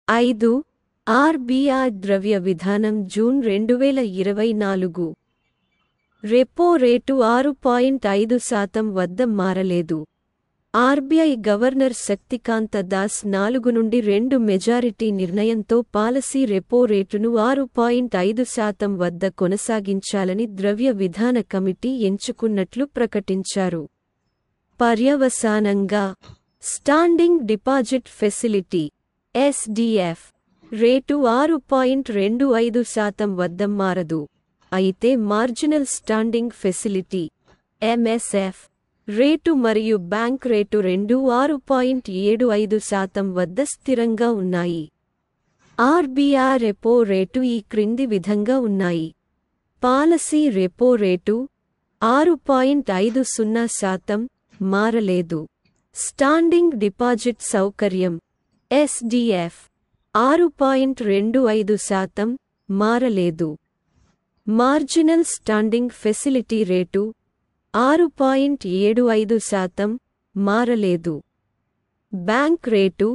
5. RBI ద్రవ్య విధానం June 2024. Repo rate 6.5% వద్ద మారలేదు. ఆర్బీఐ గవర్నర్ శక్తికాంత దాస్ 4 నుండి 2 మెజారిటీ నిర్ణయంతో పాలసీ రెపో రేటును 6.5% వద్ద కొనసాగించాలని ద్రవ్య విధాన కమిటీ ఎంచుకున్నట్లు ప్రకటించారు. పర్యవసానంగా standing deposit facility (SDF) rate 6.25% వద్ద మారదు. అయితే marginal standing facility (MSF) rate మరియు బ్యాంక్ రేటు రెండూ 6.75% వద్ద స్థిరంగా ఉన్నాయి. ఆర్బీఐ రెపో రేటు ఈ క్రింది విధంగా ఉన్నాయి. పాలసీ రెపో రేటు 6.50% మారలేదు. స్టాండింగ్ డిపాజిట్ సౌకర్యం (ఎస్డిఎఫ్) 6.25% మారలేదు. మార్జినల్ స్టాండింగ్ ఫెసిలిటీ రేటు 6.75% మారలేదు. బ్యాంక్ రేటు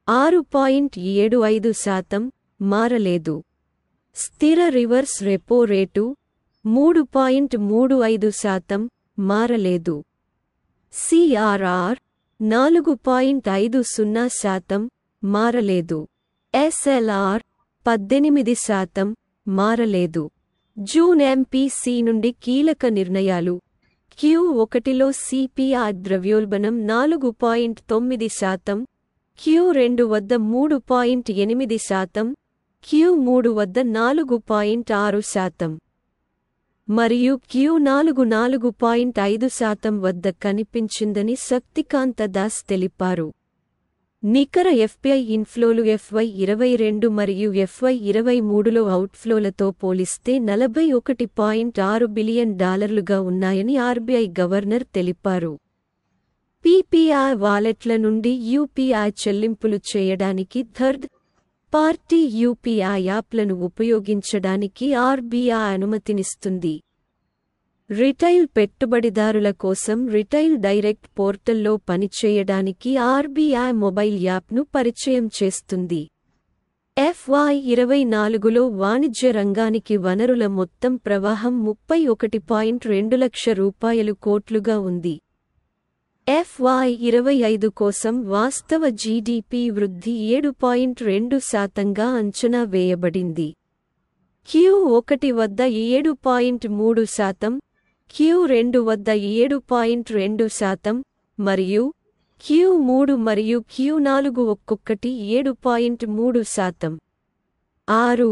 6.75% మారలేదు. స్థిర రివర్స్ రెపో రేటు 3.35% మారలేదు. సిఆర్ఆర్ 4.50% మారలేదు. ఎస్ఎల్ఆర్ 18% మారలేదు. జూన్ ఎంపీసీ నుండి కీలక నిర్ణయాలు. Q1లో సిపిఐ ద్రవ్యోల్బణం 4.9%, Q2 వద్ద 3.8%, Q3 వద్ద 4.6%, మరియు Q4 4.5% వద్ద కనిపించిందని శక్తికాంత దాస్ తెలిపారు. నికర ఎఫ్పిఐ ఇన్ఫ్లోలు FY22 మరియు FY23లో అవుట్ఫ్లోలతో పోలిస్తే $41.6 బిలియన్ ఉన్నాయని ఆర్బీఐ గవర్నర్ తెలిపారు. పీపీఐ వాలెట్ల నుండి యూపీఐ చెల్లింపులు చేయడానికి థర్డ్ పార్టీ యూపీఐ యాప్లను ఉపయోగించడానికి ఆర్బీఐ అనుమతినిస్తుంది. రిటైల్ పెట్టుబడిదారుల కోసం రిటైల్ డైరెక్ట్ పోర్టల్లో పనిచేయడానికి ఆర్బీఐ మొబైల్ యాప్ను పరిచయం చేస్తుంది. FY24లో వాణిజ్య రంగానికి వనరుల మొత్తం ప్రవాహం $31.2 లక్షల ఉంది. FY25 కోసం వాస్తవ జీడీపీ వృద్ధి 7.2%గా అంచనా వేయబడింది. Q1 వద్ద 7.3%, Q2 వద్ద 7.2% మరియు Q3 మరియు Q4 ఒక్కొక్కటి 7.3%. 6.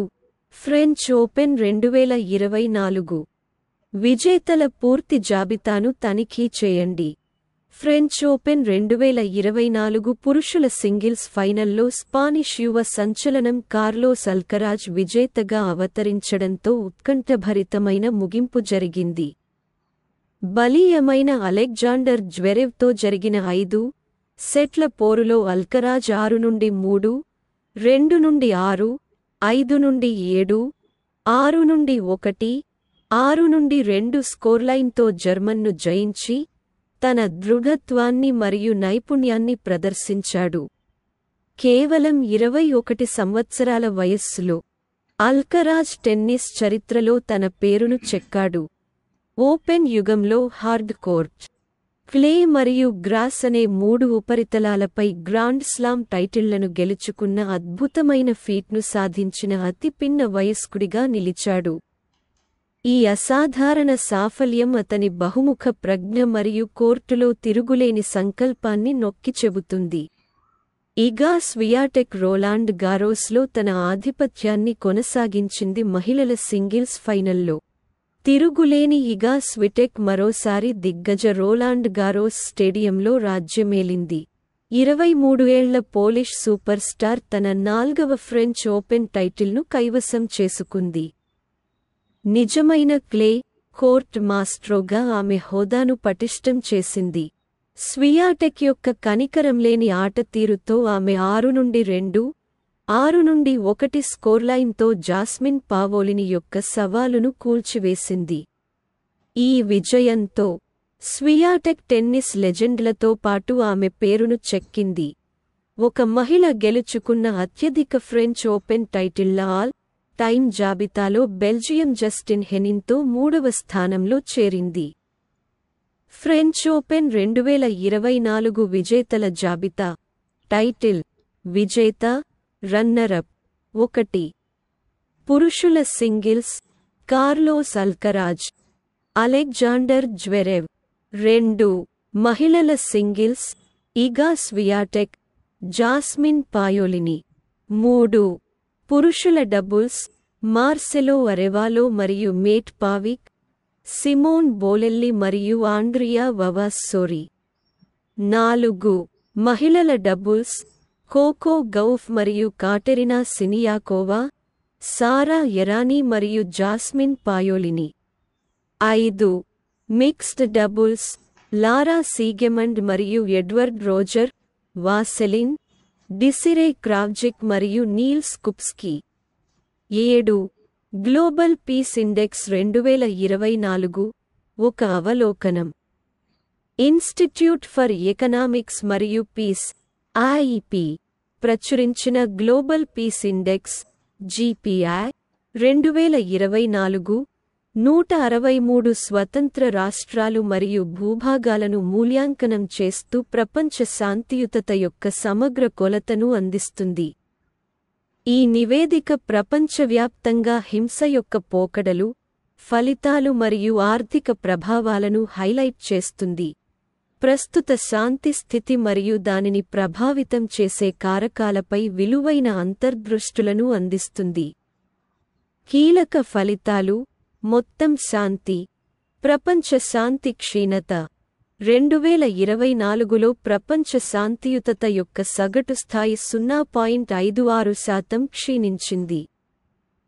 ఫ్రెంచ్ ఓపెన్ 2024 విజేతల పూర్తి జాబితాను తనిఖీ చేయండి. ఫ్రెంచ్ ఓపెన్ 2024 పురుషుల సింగిల్స్ ఫైనల్లో స్పానిష్ యువ సంచలనం కార్లోస్ అల్కరాజ్ విజేతగా అవతరించడంతో ఉత్కంఠభరితమైన ముగింపు జరిగింది. బలీయమైన అలెగ్జాండర్ జ్వెరెవ్తో జరిగిన 5 సెట్ల పోరులో అల్కరాజ్ 6-3, 2-6, 5-7, 6-1, 6-2 స్కోర్లైన్తో జర్మన్ను జయించి తన దృఢత్వాన్ని మరియు నైపుణ్యాన్ని ప్రదర్శించాడు. కేవలం 21 సంవత్సరాల వయస్సులో అల్కరాజ్ టెన్నిస్ చరిత్రలో తన పేరును చెక్కాడు. ఓపెన్ యుగంలో హార్డ్ కోర్ట్, క్లే మరియు గ్రాస్ అనే 3 ఉపరితలాలపై గ్రాండ్ స్లామ్ టైటిళ్లను గెలుచుకున్న అద్భుతమైన ఫీట్ను సాధించిన అతి పిన్న వయస్కుడిగా నిలిచాడు. ఈ అసాధారణ సాఫల్యం అతని బహుముఖ ప్రజ్ఞ మరియు కోర్టులో తిరుగులేని సంకల్పాన్ని నొక్కి చెబుతుంది. ఇగా స్వియాటెక్ రోలాండ్ గారోస్లో తన ఆధిపత్యాన్ని కొనసాగించింది. మహిళల సింగిల్స్ ఫైనల్లో తిరుగులేని ఇగా స్విటెక్ మరోసారి దిగ్గజ రోలాండ్ గారోస్ స్టేడియంలో రాజ్యమేలింది. 23 ఏళ్ల పోలిష్ సూపర్ స్టార్ తన 4వ ఫ్రెంచ్ ఓపెన్ టైటిల్ను కైవసం చేసుకుంది. నిజమైన క్లే కోర్ట్ మాస్ట్రోగా ఆమె హోదాను పటిష్టం చేసింది. స్వియాటెక్ యొక్క కనికరంలేని ఆటతీరుతో ఆమె 6-2, 6-1 స్కోర్లైన్తో జాస్మిన్ పావోలిని యొక్క సవాలును కూల్చివేసింది. ఈ విజయంతో స్వియాటెక్ టెన్నిస్ లెజెండ్లతో పాటు ఆమె పేరును చెక్కింది. ఒక మహిళ గెలుచుకున్న అత్యధిక ఫ్రెంచ్ ఓపెన్ టైటిళ్ల ఆల్ టైమ్ జాబితాలో బెల్జియం జస్టిన్ హెనిన్తో 3వ స్థానంలో చేరింది. ఫ్రెంచ్ ఓపెన్ 2024 విజేతల జాబితా. టైటిల్ విజేత, రన్నరప్ 1. పురుషుల singles Carlos Alcaraz, Alexander Zverev. 2. మహిళల సింగిల్స్ ఇగా స్వియాటెక్, జాస్మిన్ పాయోలిని. 3. పురుషుల డబుల్స్ మార్సెలో అరెవాలో మరియు మేట్ పావిక్, సిమోన్ బోలెల్లి మరియు ఆండ్రియా వవాస్సోరి. 4. మహిళల డబుల్స్ కోకో గౌఫ్ మరియు కాటెరినా సినియాకోవా, సారా ఎరానీ మరియు జాస్మిన్ పాయోలిని. 5. మిక్స్డ్ డబుల్స్ లారా సీగెమండ్ మరియు ఎడ్వర్డ్ రోజర్, వాసెలిన్, డిసిరే క్రావ్జిక్ మరియు నీల్స్ కుప్స్కీ. 7. గ్లోబల్ పీస్ ఇండెక్స్ 2024 ఒక అవలోకనం. ఇన్స్టిట్యూట్ ఫర్ ఎకనామిక్స్ మరియు పీస్ (ఐఇపి) ప్రచురించిన గ్లోబల్ పీస్ ఇండెక్స్ (జిపిఐ) 2024 163 స్వతంత్ర రాష్ట్రాలు మరియు భూభాగాలను మూల్యాంకనం చేస్తూ ప్రపంచ శాంతియుతత యొక్క సమగ్ర కొలతను అందిస్తుంది. ఈ నివేదిక ప్రపంచవ్యాప్తంగా హింస యొక్క పోకడలు, ఫలితాలు మరియు ఆర్థిక ప్రభావాలను హైలైట్ చేస్తుంది. ప్రస్తుత శాంతి స్థితి మరియు దానిని ప్రభావితం చేసే కారకాలపై విలువైన అంతర్దృష్టులను అందిస్తుంది. కీలక ఫలితాలు మొత్తం శాంతి, ప్రపంచ శాంతి క్షీణత. 2024లో ప్రపంచ శాంతియుతత యొక్క సగటు స్థాయి 0.56% క్షీణించింది.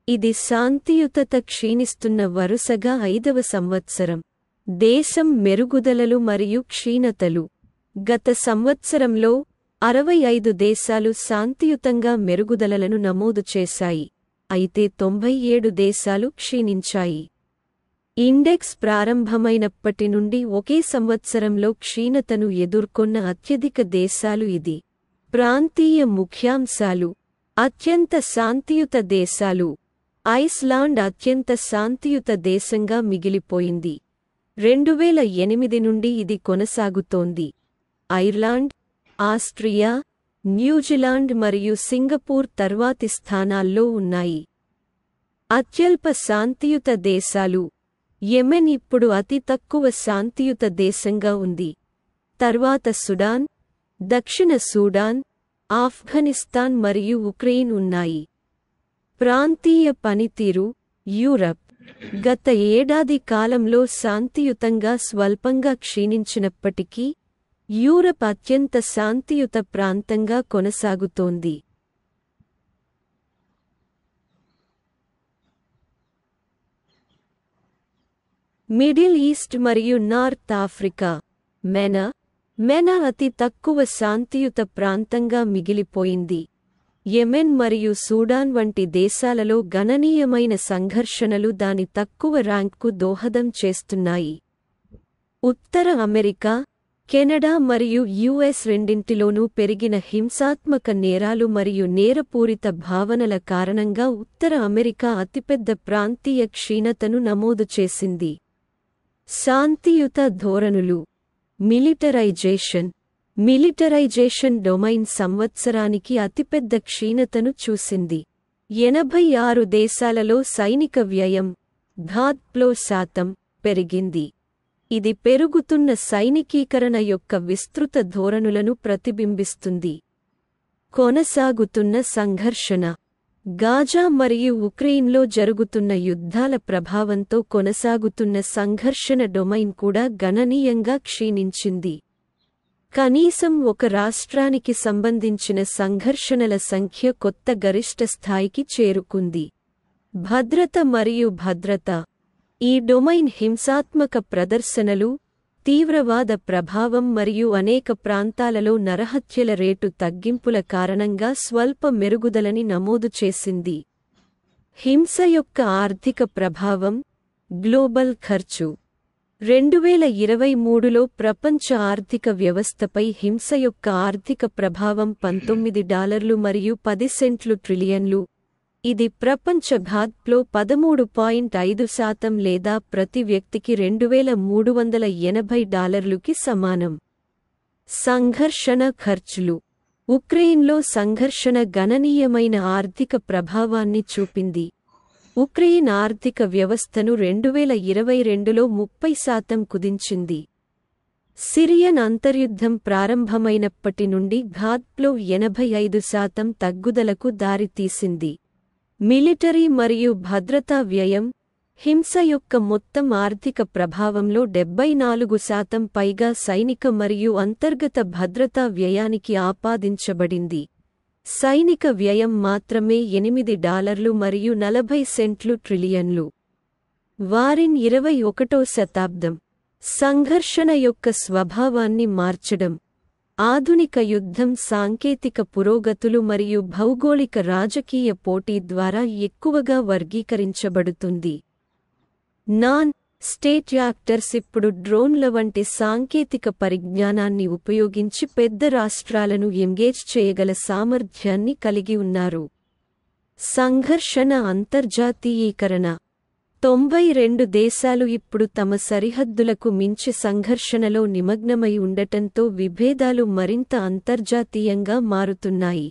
ఇది శాంతియుతత క్షీణిస్తున్న వరుసగా 5వ సంవత్సరం. దేశం మెరుగుదలలు మరియు క్షీణతలు. గత సంవత్సరంలో 65 దేశాలు శాంతియుతంగా మెరుగుదలలను నమోదు చేశాయి, అయితే 97 దేశాలు క్షీణించాయి. ఇండెక్స్ ప్రారంభమైనప్పటి నుండి ఒకే సంవత్సరంలో క్షీణతను ఎదుర్కొన్న అత్యధిక దేశాలు ఇది. ప్రాంతీయ ముఖ్యాంశాలు. అత్యంత శాంతియుత దేశాలు. ఐస్లాండ్ అత్యంత శాంతియుత దేశంగా మిగిలిపోయింది. 2008 నుండి ఇది కొనసాగుతోంది. ఐర్లాండ్, ఆస్ట్రియా, న్యూజిలాండ్ మరియు సింగపూర్ తర్వాతి స్థానాల్లో ఉన్నాయి. అత్యల్ప శాంతియుత దేశాలు. యెమెన్ ఇప్పుడు అతి తక్కువ శాంతియుత దేశంగా ఉంది. తర్వాత సుడాన్, దక్షిణ సూడాన్, ఆఫ్ఘనిస్తాన్ మరియు ఉక్రెయిన్ ఉన్నాయి. ప్రాంతీయ పనితీరు. యూరప్ గత ఏడాది కాలంలో శాంతియుతంగా స్వల్పంగా క్షీణించినప్పటికీ, యూరప్ అత్యంత శాంతియుత ప్రాంతంగా కొనసాగుతోంది. మిడిల్ ఈస్ట్ మరియు నార్త్ ఆఫ్రికా. మెన అతి తక్కువ శాంతియుత ప్రాంతంగా మిగిలిపోయింది. యెమెన్ మరియు సూడాన్ వంటి దేశాలలో గణనీయమైన సంఘర్షణలు దాని తక్కువ ర్యాంక్కు దోహదం చేస్తున్నాయి. ఉత్తర అమెరికా, కెనడా మరియు యుఎస్ రెండింటిలోనూ పెరిగిన హింసాత్మక నేరాలు మరియు నేరపూరిత భావనల కారణంగా ఉత్తర అమెరికా అతిపెద్ద ప్రాంతీయ క్షీణతను నమోదు చేసింది. శాంతియుత ధోరణులు. మిలిటరైజేషన్ డొమైన్ సంవత్సరానికి అతిపెద్ద క్షీణతను చూసింది. 86 దేశాలలో సైనిక వ్యయం (శాతం) పెరిగింది. ఇది పెరుగుతున్న సైనికీకరణ యొక్క విస్తృత ధోరణులను ప్రతిబింబిస్తుంది. కొనసాగుతున్న సంఘర్షణ. గాజా మరియు ఉక్రెయిన్లో జరుగుతున్న యుద్ధాల ప్రభావంతో కొనసాగుతున్న సంఘర్షణ డొమైన్ కూడా గణనీయంగా క్షీణించింది. కనీసం ఒక రాష్ట్రానికి సంబంధించిన సంఘర్షణల సంఖ్య కొత్త గరిష్ట స్థాయికి చేరుకుంది. భద్రత మరియు భద్రత. ఈ డొమైన్ హింసాత్మక ప్రదర్శనలు, తీవ్రవాద ప్రభావం మరియు అనేక ప్రాంతాలలో నరహత్యల రేటు తగ్గింపుల కారణంగా స్వల్ప మెరుగుదలని నమోదు చేసింది. హింస యొక్క ఆర్థిక ప్రభావం. గ్లోబల్ ఖర్చు. 2023లో ప్రపంచ ఆర్థిక వ్యవస్థపై హింస యొక్క ఆర్థిక ప్రభావం $19 మరియు 10 సెంట్లు ట్రిలియన్లు. ఇది ప్రపంచ ఘాత్లో 13.5% లేదా ప్రతి వ్యక్తికి $2,380కి సమానం. సంఘర్షణ ఖర్చులు. ఉక్రెయిన్లో సంఘర్షణ గణనీయమైన ఆర్థిక ప్రభావాన్ని చూపింది. ఉక్రెయిన్ ఆర్థిక వ్యవస్థను 2022లో 30% కుదించింది. సిరియన్ అంతర్యుద్ధం ప్రారంభమైనప్పటి నుండి ఘాత్లో 85% తగ్గుదలకు దారితీసింది. మిలిటరీ మరియు భద్రతా వ్యయం. హింస యొక్క మొత్తం ఆర్థిక ప్రభావంలో 74% పైగా సైనిక మరియు అంతర్గత భద్రతా వ్యయానికి ఆపాదించబడింది. సైనిక వ్యయం మాత్రమే $8 మరియు 40 సెంట్లు ట్రిలియన్లు. వారిన్ 21వ శతాబ్దం. సంఘర్షణ యొక్క స్వభావాన్ని మార్చడం. ఆధునిక యుద్ధం సాంకేతిక పురోగతులు మరియు భౌగోళిక రాజకీయ పోటీ ద్వారా ఎక్కువగా వర్గీకరించబడుతుంది. నాన్ స్టేట్ యాక్టర్స్ ఇప్పుడు డ్రోన్ల వంటి సాంకేతిక పరిజ్ఞానాన్ని ఉపయోగించి పెద్ద రాష్ట్రాలను ఎంగేజ్ చేయగల సామర్థ్యాన్ని కలిగి ఉన్నారు. సంఘర్షణ అంతర్జాతీయీకరణ. 92 దేశాలు ఇప్పుడు తమ సరిహద్దులకు మించి సంఘర్షణలో నిమగ్నమై ఉండటంతో విభేదాలు మరింత అంతర్జాతీయంగా మారుతున్నాయి.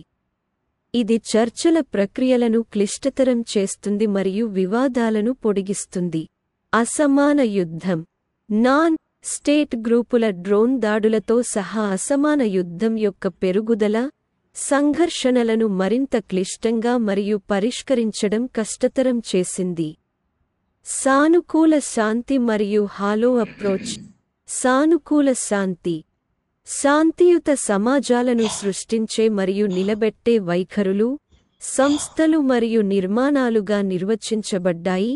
ఇది చర్చల ప్రక్రియలను క్లిష్టతరం చేస్తుంది మరియు వివాదాలను పొడిగిస్తుంది. అసమాన యుద్ధం. నాన్ స్టేట్ గ్రూపుల డ్రోన్ దాడులతో సహా అసమాన యుద్ధం యొక్క పెరుగుదల సంఘర్షణలను మరింత క్లిష్టంగా మరియు పరిష్కరించడం కష్టతరం చేసింది. సానుకూల శాంతి మరియు హాలో అప్రోచ్. సానుకూల శాంతి. శాంతియుత సమాజాలను సృష్టించే మరియు నిలబెట్టే వైఖరులు, సంస్థలు మరియు నిర్మాణాలుగా నిర్వచించబడ్డాయి.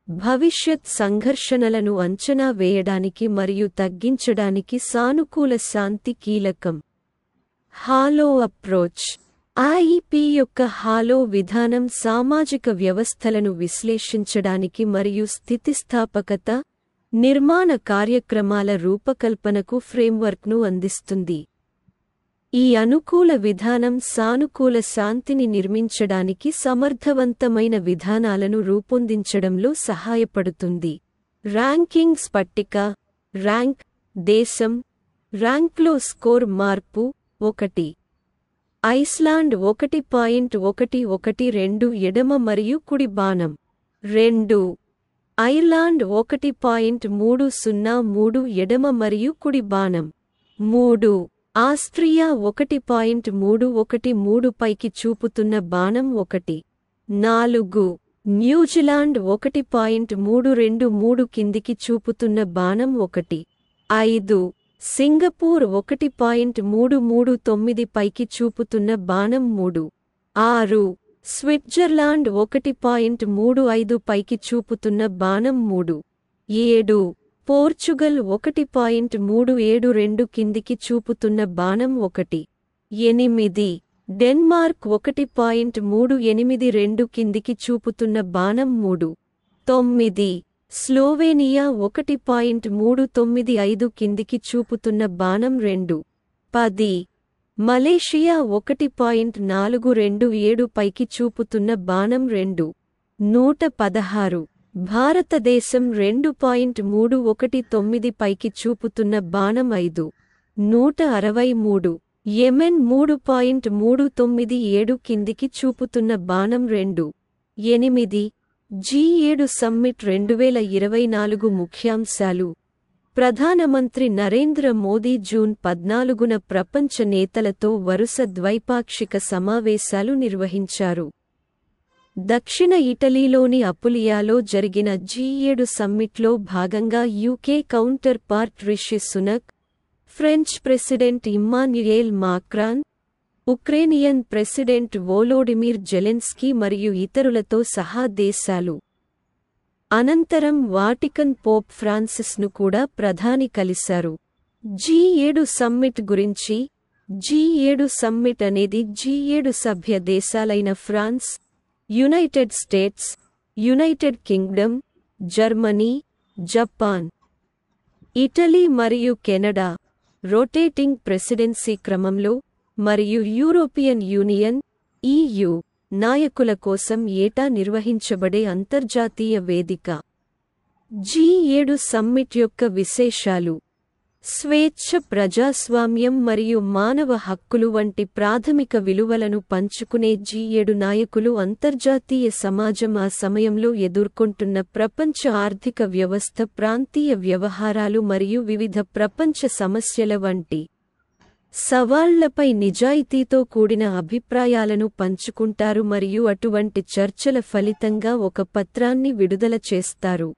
భవిష్యత్ సంఘర్షణలను అంచనా వేయడానికి మరియు తగ్గించడానికి సానుకూల శాంతి కీలకం. Hollow approach. ఐపి యొక్క హాలో విధానం సామాజిక వ్యవస్థలను విశ్లేషించడానికి మరియు స్థితిస్థాపకత, నిర్మాణ కార్యక్రమాల రూపకల్పనకు ఫ్రేమ్వర్క్ను అందిస్తుంది. ఈ అనుకూల విధానం సానుకూల శాంతిని నిర్మించడానికి సమర్థవంతమైన విధానాలను రూపొందించడంలో సహాయపడుతుంది. ర్యాంకింగ్స్ పట్టిక. ర్యాంక్. దేశం. ర్యాంక్లో స్కోర్ మార్పు. 1. ఐస్లాండ్ 1.112 ఎడమ మరియు కుడి బాణం. 2. ఐర్లాండ్ 1.303 ఎడమ మరియు కుడి బాణం. 3. ఆస్ట్రియా 1.313 పైకి చూపుతున్న బాణం 1. 4. న్యూజిలాండ్ 1.323 కిందికి చూపుతున్న బాణం 1. 5. సింగపూర్ 1.339 పైకి చూపుతున్న బాణం 3. 6. స్విట్జర్లాండ్ 1.35 పైకి చూపుతున్న బాణం 3. 7. పోర్చుగల్ 1.372 కిందికి చూపుతున్న బాణం 1. 8. డెన్మార్క్ 1.382 కిందికి చూపుతున్న బాణం 3. 9. స్లోవేనియా 1.395 కిందికి చూపుతున్న బాణం 2. 10. మలేషియా 1.427 పైకి చూపుతున్న బాణం 2. 116. భారతదేశం 2.319 పైకి చూపుతున్న బాణం 5. 163. యెమెన్ 3.397 కిందికి చూపుతున్న బాణం 2. 8. G7 సమ్మిట్ 2024 ముఖ్యాంశాలు. ప్రధానమంత్రి నరేంద్ర మోదీ జూన్ 14న ప్రపంచ నేతలతో వరుస ద్వైపాక్షిక సమావేశాలు నిర్వహించారు. దక్షిణ ఇటలీలోని అపులియాలో జరిగిన G7 సమ్మిట్లో భాగంగా UK counter part Rishi Sunak, French president Emmanuel Macron, Ukrainian president Volodymyr Zelensky మరియు ఇతరులతో సహా దేశాలు. అనంతరం వాటికన్ పోప్ ఫ్రాన్సిస్ను కూడా ప్రధాని కలిశారు. G7 సమ్మిట్ గురించి. G7 సమ్మిట్ అనేది G7 సభ్య దేశాలైన France, United States, United Kingdom, Germany, Japan, Italy మరియు కెనడా రొటేటింగ్ ప్రెసిడెన్సీ క్రమంలో మరియు యూరోపియన్ యూనియన్ (EU) నాయకుల కోసం ఏటా నిర్వహించబడే అంతర్జాతీయ వేదిక. G7 సమ్మిట్ యొక్క విశేషాలు: స్వేచ్ఛ, ప్రజాస్వామ్యం మరియు మానవ హక్కులు వంటి ప్రాథమిక విలువలను పంచుకునే G7 నాయకులు అంతర్జాతీయ సమాజం ఆ సమయంలో ఎదుర్కొంటున్న ప్రపంచ ఆర్థిక వ్యవస్థ, ప్రాంతీయ వ్యవహారాలు మరియు వివిధ ప్రపంచ సమస్యల వంటి సవాళ్లపై నిజాయితీతో కూడిన అభిప్రాయాలను పంచుకుంటారు మరియు అటువంటి చర్చల ఫలితంగా ఒక పత్రాన్ని విడుదల చేస్తారు.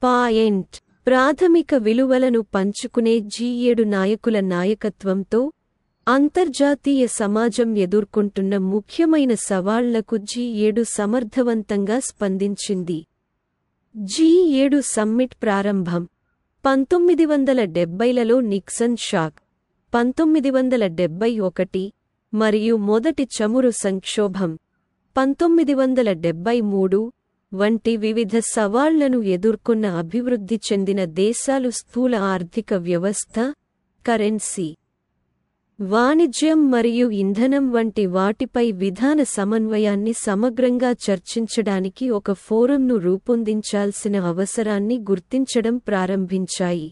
పాయింట్: ప్రాథమిక విలువలను పంచుకునే G7 నాయకుల నాయకత్వంతో అంతర్జాతీయ సమాజం ఎదుర్కొంటున్న ముఖ్యమైన సవాళ్లకు G7 సమర్థవంతంగా స్పందించింది. G7 సమ్మిట్ ప్రారంభం 1970లలో నిక్సన్ షాక్, 1971 మరియు మొదటి చమురు సంక్షోభం 1973 వంటి వివిధ సవాళ్లను ఎదుర్కొన్న అభివృద్ధి చెందిన దేశాలు స్థూల ఆర్థిక వ్యవస్థ, కరెన్సీ, వాణిజ్యం మరియు ఇంధనం వంటి వాటిపై విధాన సమన్వయాన్ని సమగ్రంగా చర్చించడానికి ఒక ఫోరంను రూపొందించాల్సిన అవసరాన్ని గుర్తించడం ప్రారంభించాయి.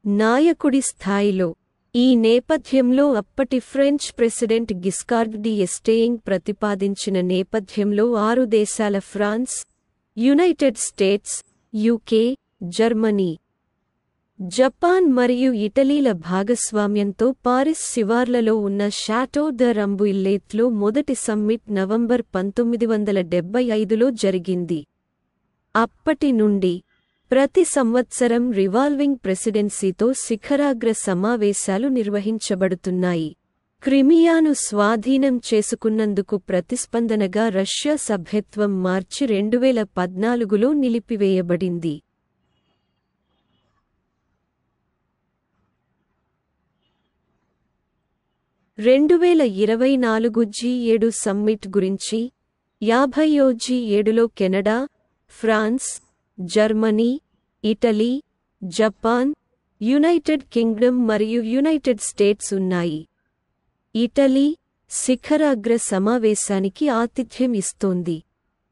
నాయకుడి స్థాయిలో ఈ నేపథ్యంలో అప్పటి ఫ్రెంచ్ ప్రెసిడెంట్ గిస్కార్డ్ డెస్టెయింగ్ ప్రతిపాదించిన నేపథ్యంలో 6 దేశాల France, United States, UK, Germany, Japan మరియు ఇటలీల భాగస్వామ్యంతో పారిస్ శివార్లలో ఉన్న షాటో ద రంబుయిల్లెత్లో మొదటి సమ్మిట్ నవంబర్ 1975లో జరిగింది. అప్పటి నుండి ప్రతి సంవత్సరం రివాల్వింగ్ ప్రెసిడెన్సీతో శిఖరాగ్ర సమావేశాలు నిర్వహించబడుతున్నాయి. క్రిమియాను స్వాధీనం చేసుకున్నందుకు ప్రతిస్పందనగా రష్యా సభ్యత్వం మార్చి 2014లో నిలిపివేయబడింది. G7 సమ్మిట్ గురించి 50వ G7లో Canada, France, Germany, Italy, Japan, United Kingdom మరియు యునైటెడ్ స్టేట్స్ ఉన్నాయి. ఇటలీ శిఖరాగ్ర సమావేశానికి ఆతిథ్యం ఇస్తోంది.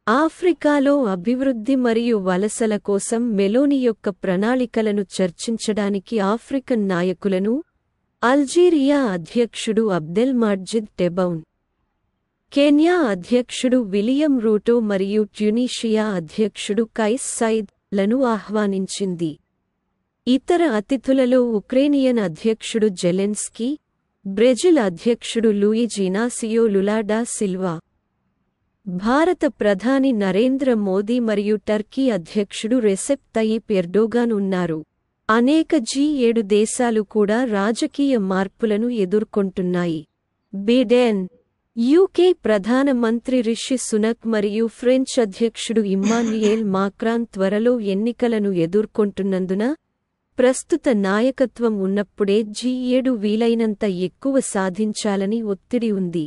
ఆఫ్రికాలో అభివృద్ధి మరియు వలసల కోసం మెలోని యొక్క ప్రణాళికలను చర్చించడానికి ఆఫ్రికన్ నాయకులను అల్జీరియా అధ్యక్షుడు అబ్దెల్మాజిద్ టెబౌన్, కెన్యా అధ్యక్షుడు విలియం రూటో మరియు ట్యునీషియా అధ్యక్షుడు కైస్ సైద్ లను ఆహ్వానించింది. ఇతర అతిథులలో ఉక్రేనియన్ అధ్యక్షుడు జెలెన్స్కీ, బ్రెజిల్ అధ్యక్షుడు Luiz Inacio Lula da Silva, భారత ప్రధాని నరేంద్ర మోదీ మరియు టర్కీ అధ్యక్షుడు రెసెప్ తయ్యిప్ ఎర్డోగాన్ ఉన్నారు. అనేక G7 దేశాలు కూడా రాజకీయ మార్పులను ఎదుర్కొంటున్నాయి. బిడెన్, UK ప్రధాన మంత్రి రిషి సునక్ మరియు ఫ్రెంచ్ అధ్యక్షుడు ఇమ్మాన్యుయేల్ మాక్రాన్ త్వరలో ఎన్నికలను ఎదుర్కొంటున్నందున ప్రస్తుత నాయకత్వం ఉన్నప్పుడే G7 వీలైనంత ఎక్కువ సాధించాలని ఒత్తిడి ఉంది.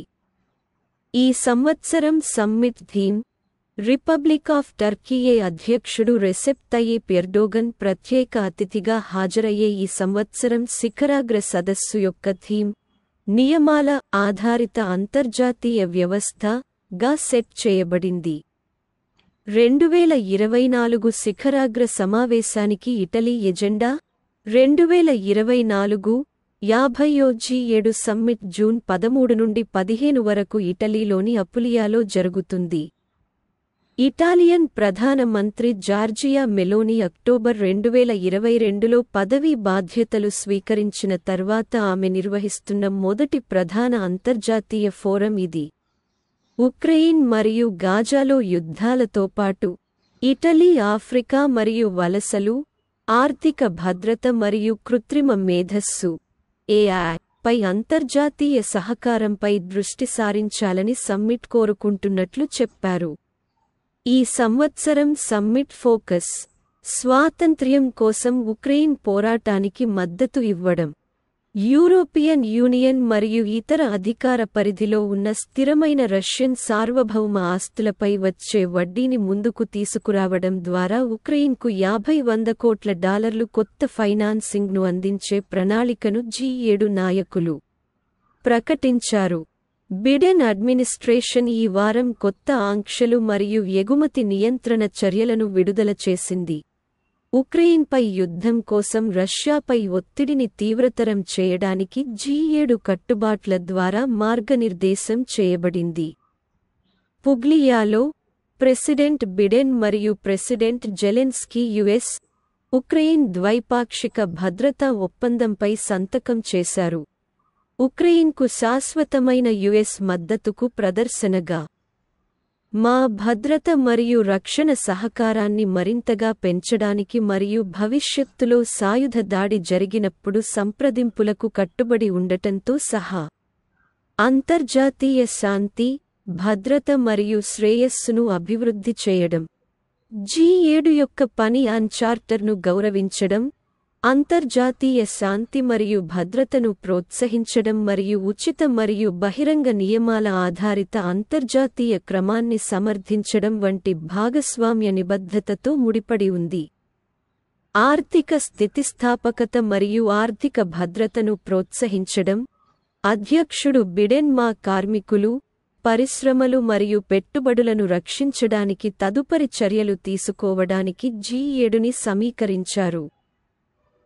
ఈ సంవత్సరం summit theme republic of Turkey అధ్యక్షుడు రెసెప్ తయ్యిప్ ఎర్డోగన్ ప్రత్యేక అతిథిగా హాజరయ్యే ఈ సంవత్సరం శిఖరాగ్ర సదస్సు యొక్క థీమ్ నియమాల ఆధారిత అంతర్జాతీయ వ్యవస్థ గా సెట్ చేయబడింది. 2024 శిఖరాగ్ర సమావేశానికి Italy agenda 2024 50వ G7 summit June 13 నుండి 15 వరకు ఇటలీలోని అపులియాలో జరుగుతుంది. Italian Pradhan Mantri Georgia Meloni October 2022లో పదవీ బాధ్యతలు స్వీకరించిన తర్వాత ఆమె నిర్వహిస్తున్న మొదటి ప్రధాన అంతర్జాతీయ ఫోరం ఇది. ఉక్రెయిన్ మరియు గాజాలో యుద్ధాలతో పాటు ఇటలీ ఆఫ్రికా మరియు వలసలు, ఆర్థిక భద్రత మరియు కృత్రిమ మేధస్సు AI పై అంతర్జాతీయ సహకారంపై దృష్టి సారించాలని సమ్మిట్ కోరుకుంటున్నట్లు చెప్పారు. ఈ సంవత్సరం సమ్మిట్ ఫోకస్ స్వాతంత్ర్యం కోసం ఉక్రెయిన్ పోరాటానికి మద్దతు ఇవ్వడం, యూరోపియన్ యూనియన్ మరియు ఇతర అధికార పరిధిలో ఉన్న స్థిరమైన రష్యన్ సార్వభౌమ ఆస్తులపై వచ్చే వడ్డీని ముందుకు తీసుకురావడం ద్వారా ఉక్రెయిన్కు $50-100 కోట్ల కొత్త ఫైనాన్సింగ్ను అందించే ప్రణాళికను G7 నాయకులు ప్రకటించారు. బిడెన్ అడ్మినిస్ట్రేషన్ ఈ వారం కొత్త ఆంక్షలు మరియు ఎగుమతి నియంత్రణ చర్యలను విడుదల చేసింది. ఉక్రెయిన్పై యుద్ధం కోసం రష్యాపై ఒత్తిడిని తీవ్రతరం చేయడానికి G7 కట్టుబాట్ల ద్వారా మార్గనిర్దేశం చేయబడింది. పుగ్లియాలో ప్రెసిడెంట్ బిడెన్ మరియు ప్రెసిడెంట్ జెలెన్స్కీ యుఎస్, ఉక్రెయిన్ ద్వైపాక్షిక భద్రతా ఒప్పందంపై సంతకం చేశారు. ఉక్రెయిన్కు శాశ్వతమైన యుఎస్ మద్దతుకు ప్రదర్శనగా మా భద్రత మరియు రక్షణ సహకారాన్ని మరింతగా పెంచడానికి మరియు భవిష్యత్తులో సాయుధ దాడి జరిగినప్పుడు సంప్రదింపులకు కట్టుబడి ఉండటంతో సహా అంతర్జాతీయ శాంతి, భద్రత మరియు శ్రేయస్సును అభివృద్ధి చేయడం. G7 యొక్క పని చార్టర్ను గౌరవించడం, అంతర్జాతీయ శాంతి మరియు భద్రతను ప్రోత్సహించడం మరియు ఉచిత మరియు బహిరంగ నియమాల ఆధారిత అంతర్జాతీయ క్రమాన్ని సమర్థించడం వంటి భాగస్వామ్య నిబద్ధతతో ముడిపడి ఉంది. ఆర్థిక స్థితిస్థాపకత మరియు ఆర్థిక భద్రతను ప్రోత్సహించడం. అధ్యక్షుడు బిడెన్ మా కార్మికులు, పరిశ్రమలు మరియు పెట్టుబడులను రక్షించడానికి తదుపరి చర్యలు తీసుకోవడానికి G7ని సమీకరించారు.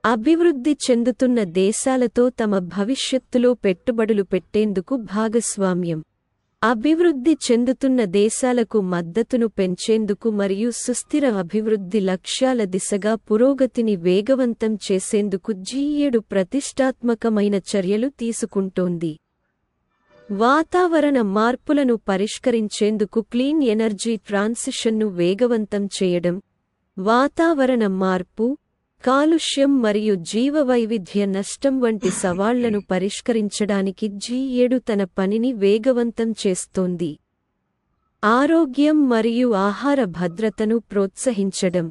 అభివృద్ధి చెందుతున్న దేశాలతో తమ భవిష్యత్తులో పెట్టుబడులు పెట్టేందుకు భాగస్వామ్యం. అభివృద్ధి చెందుతున్న దేశాలకు మద్దతును పెంచేందుకు మరియు సుస్థిర అభివృద్ధి లక్ష్యాల దిశగా పురోగతిని వేగవంతం చేసేందుకు G7 ప్రతిష్టాత్మకమైన చర్యలు తీసుకుంటోంది. వాతావరణ మార్పులను పరిష్కరించేందుకు క్లీన్ ఎనర్జీ ట్రాన్సిషన్ను వేగవంతం చేయడం. వాతావరణ మార్పు, కాలుష్యం మరియు జీవవైవిధ్య నష్టం వంటి సవాళ్లను పరిష్కరించడానికి G7 తన పనిని వేగవంతం చేస్తోంది. ఆరోగ్యం మరియు ఆహార భద్రతను ప్రోత్సహించడం.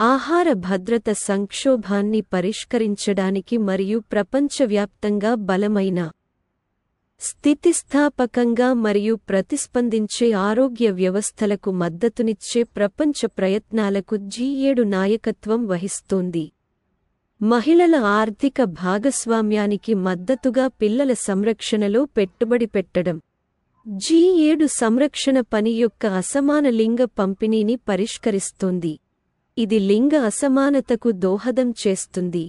ఆహార భద్రత సంక్షోభాన్ని పరిష్కరించడానికి మరియు ప్రపంచవ్యాప్తంగా బలమైన, స్థితిస్థాపకంగా మరియు ప్రతిస్పందించే ఆరోగ్య వ్యవస్థలకు మద్దతునిచ్చే ప్రపంచ ప్రయత్నాలకు G7 నాయకత్వం వహిస్తోంది. మహిళల ఆర్థిక భాగస్వామ్యానికి మద్దతుగా పిల్లల సంరక్షణలో పెట్టుబడి పెట్టడం. G7 సంరక్షణ పని యొక్క అసమాన లింగ పంపిణీని పరిష్కరిస్తోంది. ఇది లింగ అసమానతకు దోహదం చేస్తుంది.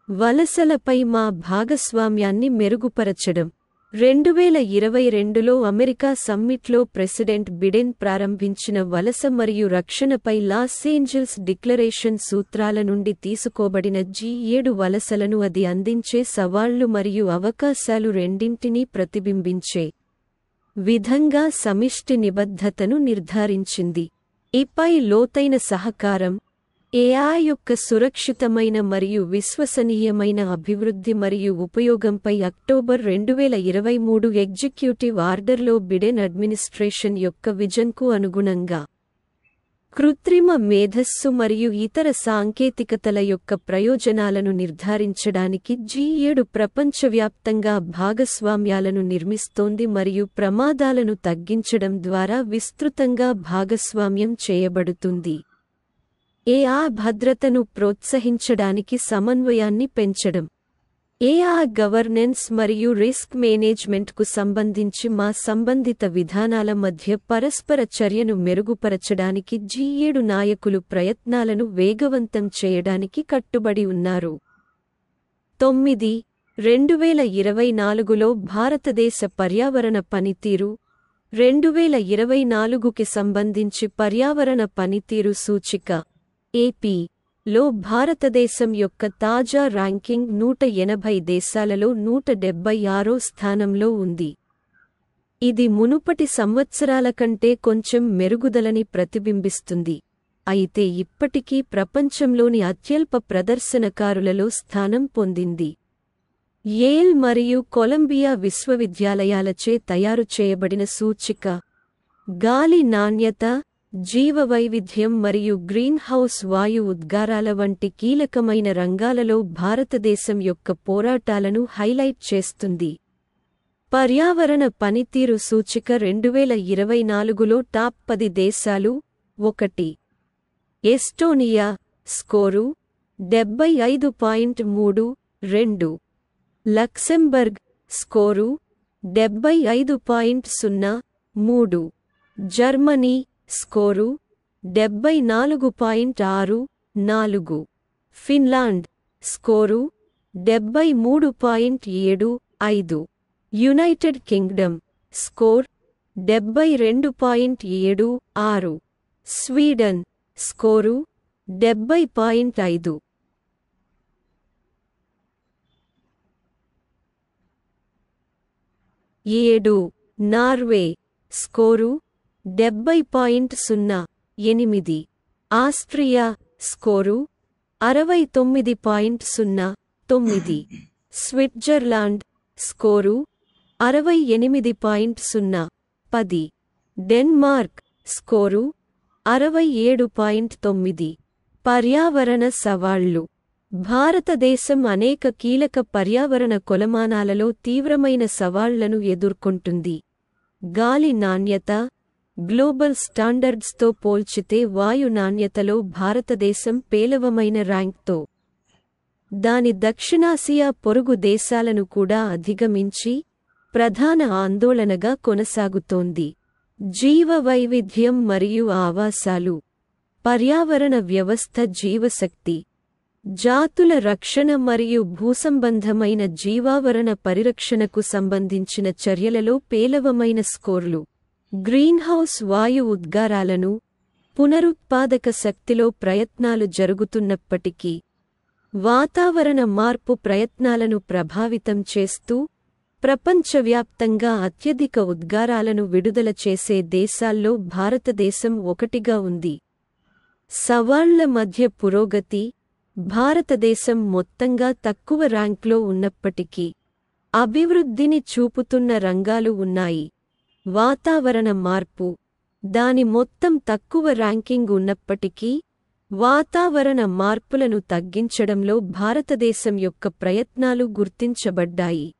వలసలపై మా భాగస్వామ్యాన్ని మెరుగుపరచడం. 2022లో అమెరికా సమ్మిట్లో ప్రెసిడెంట్ బిడెన్ ప్రారంభించిన వలస మరియు రక్షణపై లాస్ ఏంజెల్స్ డిక్లరేషన్ సూత్రాల నుండి తీసుకోబడిన G7 వలసలను అది అందించే సవాళ్లు మరియు అవకాశాలు రెండింటినీ ప్రతిబింబించే విధంగా సమిష్టి నిబద్ధతను నిర్ధారించింది. పై లోతైన సహకారం, AI యొక్క సురక్షితమైన మరియు విశ్వసనీయమైన అభివృద్ధి మరియు ఉపయోగంపై అక్టోబర్ 2023 ఎగ్జిక్యూటివ్ ఆర్డర్లో బిడెన్ అడ్మినిస్ట్రేషన్ యొక్క విజన్కు అనుగుణంగా కృత్రిమ మేధస్సు మరియు ఇతర సాంకేతికతల యొక్క ప్రయోజనాలను నిర్ధారించడానికి G7 ప్రపంచవ్యాప్తంగా భాగస్వామ్యాలను నిర్మిస్తోంది మరియు ప్రమాదాలను తగ్గించడం ద్వారా విస్తృతంగా భాగస్వామ్యం చేయబడుతుంది. AI భద్రతను ప్రోత్సహించడానికి సమన్వయాన్ని పెంచడం. AI గవర్నెన్స్ మరియు రిస్క్ మేనేజ్మెంట్కు సంబంధించి మా సంబంధిత విధానాల మధ్య పరస్పర చర్యను మెరుగుపరచడానికి G7 నాయకులు ప్రయత్నాలను వేగవంతం చేయడానికి కట్టుబడి ఉన్నారు. 2024లో భారతదేశ పర్యావరణ పనితీరు 2024కి సంబంధించి పర్యావరణ పనితీరు సూచిక AP లో భారతదేశం యొక్క తాజా ర్యాంకింగ్ 180 దేశాలలో 176వ స్థానంలో ఉంది. ఇది మునుపటి సంవత్సరాల కంటే కొంచెం మెరుగుదలని ప్రతిబింబిస్తుంది, అయితే ఇప్పటికీ ప్రపంచంలోని అత్యల్ప ప్రదర్శనకారులలో స్థానం పొందింది. యేల్ మరియు కొలంబియా విశ్వవిద్యాలయాలచే తయారు చేయబడిన సూచిక గాలి నాణ్యత, జీవవైవిధ్యం మరియు గ్రీన్ హౌస్ వాయు ఉద్గారాల వంటి కీలకమైన రంగాలలో భారతదేశం యొక్క పోరాటాలను హైలైట్ చేస్తుంది. పర్యావరణ పనితీరు సూచిక 2024లో టాప్ 10 దేశాలు. 1. Estonia, score 75.32. Luxembourg, score 75.03. Germany, score 74.64. Finland, score 73.75. United Kingdom, score 72.76. Sweden, score 70.5. Norway, score 70.08. Austria, score 69.09. Switzerland, score 68.0. Denmark, score 67.9. పర్యావరణ సవాళ్లు. భారతదేశం అనేక కీలక పర్యావరణ కొలమానాలలో తీవ్రమైన సవాళ్లను ఎదుర్కొంటుంది. గాలి నాణ్యత. గ్లోబల్ స్టాండర్డ్స్తో పోల్చితే వాయు నాణ్యతలో భారతదేశం పేలవమైన ర్యాంక్తో దాని దక్షిణాసియా పొరుగు దేశాలను కూడా అధిగమించి ప్రధాన ఆందోళనగా కొనసాగుతోంది. జీవవైవిధ్యం మరియు ఆవాసాలు. పర్యావరణ వ్యవస్థ జీవశక్తి. జాతుల రక్షణ మరియు భూసంబంధమైన జీవావరణ పరిరక్షణకు సంబంధించిన చర్యలలో పేలవమైన స్కోర్లు. గ్రీన్హౌస్ వాయు ఉద్గారాలను పునరుత్పాదక శక్తిలో ప్రయత్నాలు జరుగుతున్నప్పటికీ వాతావరణ మార్పు ప్రయత్నాలను ప్రభావితం చేస్తూ ప్రపంచవ్యాప్తంగా అత్యధిక ఉద్గారాలను విడుదల చేసే దేశాల్లో భారతదేశం ఒకటిగా ఉంది. సవాళ్ల మధ్య పురోగతి. భారతదేశం మొత్తంగా తక్కువ ర్యాంక్లో ఉన్నప్పటికీ అభివృద్ధిని చూపుతున్న రంగాలు ఉన్నాయి. వాతావరణ మార్పు. దాని మొత్తం తక్కువ ర్యాంకింగ్ ఉన్నప్పటికీ వాతావరణ మార్పులను తగ్గించడంలో భారతదేశం యొక్క ప్రయత్నాలు గుర్తించబడ్డాయి.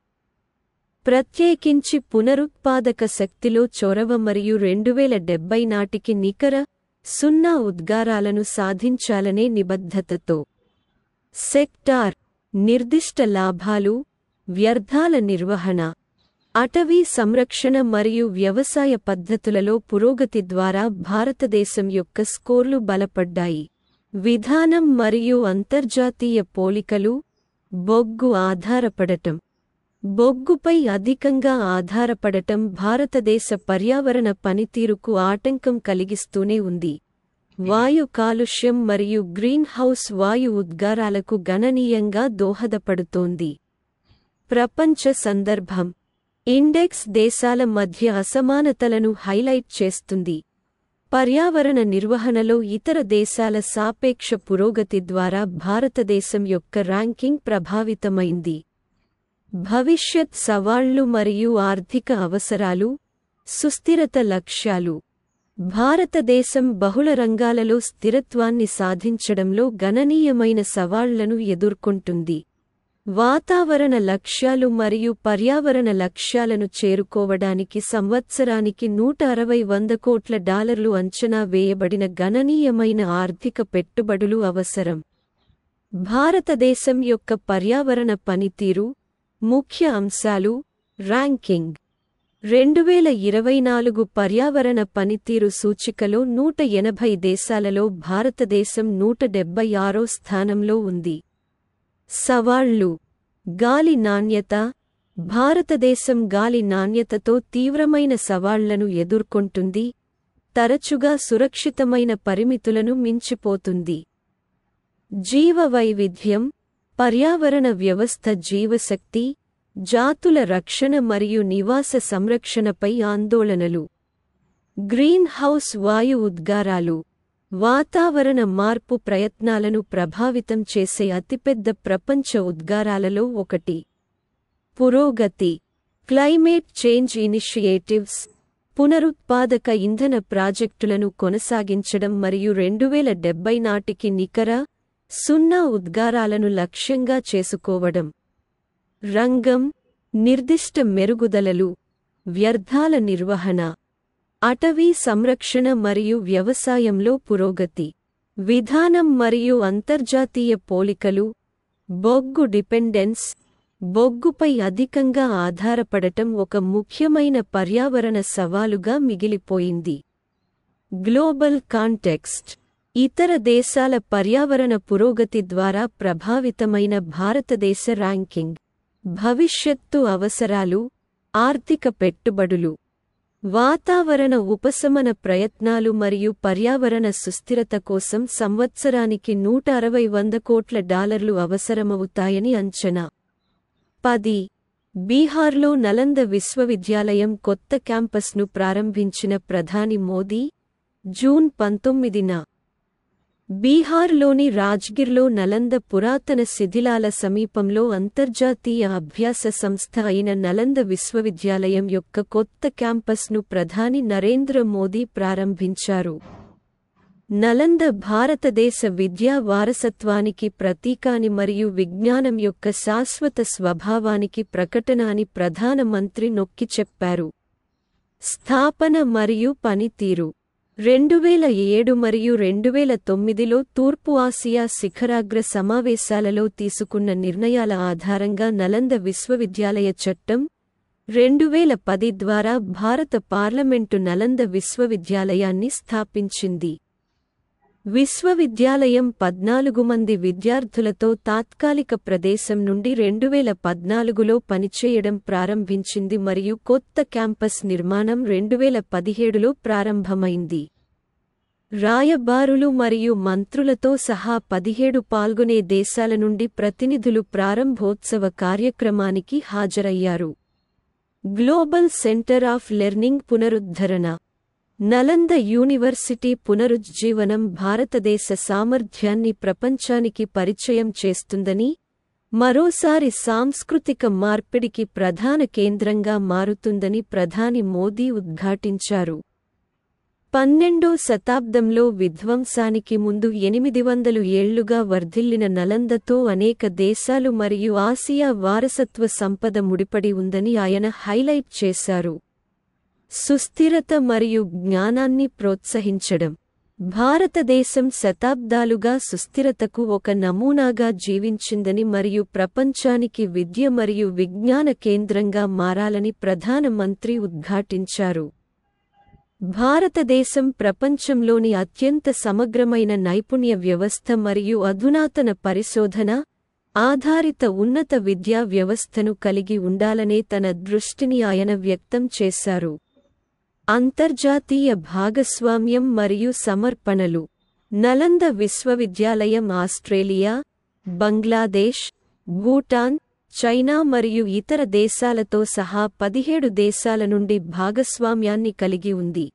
ప్రత్యేకించి పునరుత్పాదక శక్తిలో చొరవ మరియు 2070 నాటికి నికర సున్నా ఉద్గారాలను సాధించాలనే నిబద్ధతతో. సెక్టార్. నిర్దిష్ట లాభాలు. వ్యర్థాల నిర్వహణ. అటవీ సంరక్షణ మరియు వ్యవసాయ పద్ధతులలో పురోగతి ద్వారా భారతదేశం యొక్క స్కోర్లు బలపడ్డాయి. విధానం మరియు అంతర్జాతీయ పోలికలు. బొగ్గు ఆధారపడటం. బొగ్గుపై అధికంగా ఆధారపడటం భారతదేశ పర్యావరణ పనితీరుకు ఆటంకం కలిగిస్తూనే ఉంది. వాయు కాలుష్యం మరియు గ్రీన్ హౌస్ వాయు ఉద్గారాలకు గణనీయంగా దోహదపడుతోంది. ప్రపంచ సందర్భం. ఇండెక్స్ దేశాల మధ్య అసమానతలను హైలైట్ చేస్తుంది. పర్యావరణ నిర్వహణలో ఇతర దేశాల సాపేక్ష పురోగతి ద్వారా భారతదేశం యొక్క ర్యాంకింగ్ ప్రభావితమైంది. భవిష్యత్ సవాళ్లు మరియు ఆర్థిక అవసరాలు. సుస్థిరత లక్ష్యాలు. భారతదేశం బహుళ రంగాలలో స్థిరత్వాన్ని సాధించడంలో గణనీయమైన సవాళ్లను ఎదుర్కొంటుంది. వాతావరణ లక్ష్యాలు మరియు పర్యావరణ లక్ష్యాలను చేరుకోవడానికి సంవత్సరానికి $160 కోట్ల అంచనా వేయబడిన గణనీయమైన ఆర్థిక పెట్టుబడులు అవసరం. భారతదేశం యొక్క పర్యావరణ పనితీరు. ముఖ్య అంశాలు. ర్యాంకింగ్. 2024 పర్యావరణ పనితీరు సూచికలో 180 దేశాలలో భారతదేశం 176వ స్థానంలో ఉంది. సవాళ్లు. గాలి నాణ్యత. భారతదేశం గాలి నాణ్యతతో తీవ్రమైన సవాళ్లను ఎదుర్కొంటుంది, తరచుగా సురక్షితమైన పరిమితులను మించిపోతుంది. జీవవైవిధ్యం. పర్యావరణ వ్యవస్థ జీవశక్తి, జాతుల రక్షణ మరియు నివాస సంరక్షణపై ఆందోళనలు. గ్రీన్ హౌస్ వాయు ఉద్గారాలు. వాతావరణ మార్పు ప్రయత్నాలను ప్రభావితం చేసే అతిపెద్ద ప్రపంచ ఉద్గారాలలో ఒకటి. పురోగతి. Climate change initiatives. పునరుత్పాదక ఇంధన ప్రాజెక్టులను కొనసాగించడం మరియు 2070 నాటికి నికర, సున్నా ఉద్గారాలను లక్ష్యంగా చేసుకోవడం. రంగం, నిర్దిష్ట మెరుగుదలలు, వ్యర్థాల నిర్వహణ, అటవీ సంరక్షణ మరియు వ్యవసాయంలో పురోగతి. విధానం మరియు అంతర్జాతీయ పోలికలు. బొగ్గు డిపెండెన్స్, బొగ్గుపై అధికంగా ఆధారపడటం ఒక ముఖ్యమైన పర్యావరణ సవాలుగా మిగిలిపోయింది. Global context. ఇతర దేశాల పర్యావరణ పురోగతి ద్వారా ప్రభావితమైన భారతదేశ ర్యాంకింగ్. భవిష్యత్తు అవసరాలు, ఆర్థిక పెట్టుబడులు, వాతావరణ ఉపశమన ప్రయత్నాలు మరియు పర్యావరణ సుస్థిరత కోసం సంవత్సరానికి $160 కోట్ల అవసరమవుతాయని అంచనా. 10. బీహార్లో నలంద విశ్వవిద్యాలయం కొత్త క్యాంపస్ను ప్రారంభించిన ప్రధాని మోదీ. జూన్ 19న బీహార్లోని రాజ్గిర్లో నలంద పురాతన శిథిలాల సమీపంలో అంతర్జాతీయ అభ్యాస సంస్థ అయిన నలంద విశ్వవిద్యాలయం యొక్క కొత్త క్యాంపస్ను ప్రధాని నరేంద్ర మోదీ ప్రారంభించారు. నలంద భారతదేశ విద్యా వారసత్వానికి ప్రతీకాని మరియు విజ్ఞానం యొక్క శాశ్వత స్వభావానికి ప్రకటన అని ప్రధానమంత్రి నొక్కి చెప్పారు. స్థాపన మరియు పనితీరు. 2007 మరియు 2009లో తూర్పు ఆసియా శిఖరాగ్ర సమావేశాలలో తీసుకున్న నిర్ణయాల ఆధారంగా నలంద విశ్వవిద్యాలయ చట్టం 2010 ద్వారా భారత పార్లమెంటు నలంద విశ్వవిద్యాలయాన్ని స్థాపించింది. విశ్వవిద్యాలయం 14 మంది విద్యార్థులతో తాత్కాలిక ప్రదేశం నుండి 2014లో పనిచేయడం ప్రారంభించింది మరియు కొత్త క్యాంపస్ నిర్మాణం 2017లో ప్రారంభమైంది. రాయబారులు మరియు మంత్రులతో సహా 17 పాల్గొనే దేశాల నుండి ప్రతినిధులు ప్రారంభోత్సవ కార్యక్రమానికి హాజరయ్యారు. గ్లోబల్ సెంటర్ ఆఫ్ లెర్నింగ్ పునరుద్ధరణ. నలంద యూనివర్సిటీ పునరుజ్జీవనం భారతదేశ సామర్థ్యాన్ని ప్రపంచానికి పరిచయం చేస్తుందని, మరోసారి సాంస్కృతిక మార్పిడికి ప్రధాన కేంద్రంగా మారుతుందని ప్రధాని మోదీ ఉద్ఘాటించారు. 12వ శతాబ్దంలో విధ్వంసానికి ముందు 800 ఏళ్లుగా వర్ధిల్లిన నలందతో అనేక దేశాలు మరియు ఆసియా వారసత్వ సంపద ముడిపడి ఉందని ఆయన హైలైట్ చేశారు. సుస్థిరత మరియు జ్ఞానాన్ని ప్రోత్సహించడం. భారతదేశం శతాబ్దాలుగా సుస్థిరతకు ఒక నమూనాగా జీవించిందని మరియు ప్రపంచానికి విద్య మరియు విజ్ఞాన కేంద్రంగా మారాలని ప్రధానమంత్రి ఉద్ఘాటించారు. భారతదేశం ప్రపంచంలోని అత్యంత సమగ్రమైన నైపుణ్య వ్యవస్థ మరియు అధునాతన పరిశోధన ఆధారిత ఉన్నత విద్యా వ్యవస్థను కలిగి ఉండాలనే తన దృష్టిని ఆయన వ్యక్తం చేశారు. అంతర్జాతీయ భాగస్వామ్యం మరియు సమర్పణలు. నలంద విశ్వవిద్యాలయం ఆస్ట్రేలియా, బంగ్లాదేశ్, భూటాన్, చైనా మరియు ఇతర దేశాలతో సహా 17 దేశాల నుండి భాగస్వామ్యాన్ని కలిగి ఉంది.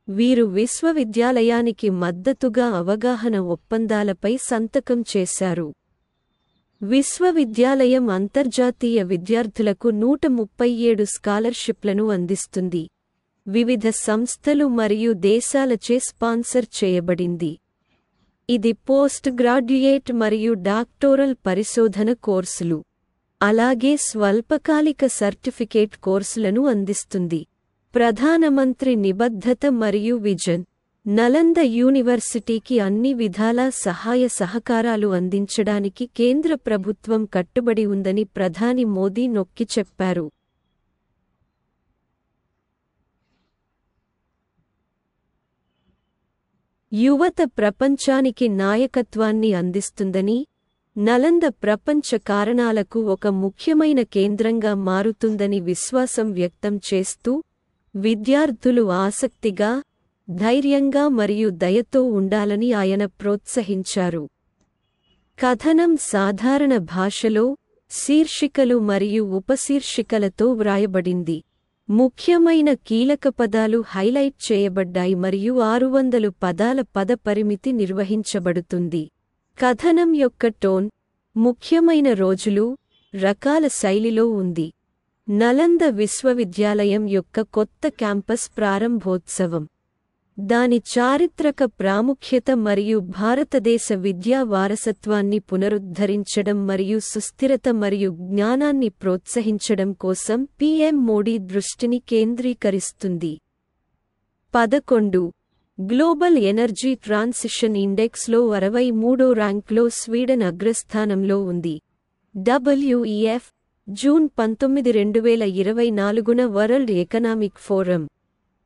వీరు విశ్వవిద్యాలయానికి మద్దతుగా అవగాహన ఒప్పందాలపై సంతకం చేశారు. విశ్వవిద్యాలయం అంతర్జాతీయ విద్యార్థులకు 137 స్కాలర్షిప్లను అందిస్తుంది. వివిధ సంస్థలు మరియు దేశాలచే స్పాన్సర్ చేయబడింది. ఇది పోస్ట్ గ్రాడ్యుయేట్ మరియు డాక్టోరల్ పరిశోధన కోర్సులు, అలాగే స్వల్పకాలిక సర్టిఫికేట్ కోర్సులను అందిస్తుంది. ప్రధానమంత్రి నిబద్ధత మరియు విజన్. నలంద యూనివర్సిటీకి అన్ని విధాలా సహాయ సహకారాలు అందించడానికి కేంద్ర ప్రభుత్వం కట్టుబడి ఉందని ప్రధాని మోదీ నొక్కి చెప్పారు. యువత ప్రపంచానికి నాయకత్వాన్ని అందిస్తుందని, నలంద ప్రపంచ కారణాలకు ఒక ముఖ్యమైన కేంద్రంగా మారుతుందని విశ్వాసం వ్యక్తం చేస్తూ, విద్యార్థులు ఆసక్తిగా, ధైర్యంగా మరియు దయతో ఉండాలని ఆయన ప్రోత్సహించారు. కథనం సాధారణ భాషలో, శీర్షికలు మరియు ఉపశీర్షికలతో వ్రాయబడింది. ముఖ్యమైన కీలకపదాలు హైలైట్ చేయబడ్డాయి మరియు 600 పదాల పద పరిమితి నిర్వహించబడుతుంది. కథనం యొక్క టోన్, ముఖ్యమైన రోజులు, రకాల శైలిలో ఉంది. నలంద విశ్వవిద్యాలయం యొక్క కొత్త క్యాంపస్ ప్రారంభోత్సవం. దాని చారిత్రక ప్రాముఖ్యత మరియు భారతదేశ విద్యా వారసత్వాన్ని పునరుద్ధరించడం మరియు సుస్థిరత మరియు జ్ఞానాన్ని ప్రోత్సహించడం కోసం పీఎం మోడీ దృష్టిని కేంద్రీకరిస్తుంది. 11. గ్లోబల్ ఎనర్జీ ట్రాన్సిషన్ ఇండెక్స్లో 63వ ర్యాంక్లో స్వీడన్ అగ్రస్థానంలో ఉంది. WEF జూన్ 19, 2024న వరల్డ్ ఎకనామిక్ ఫోరం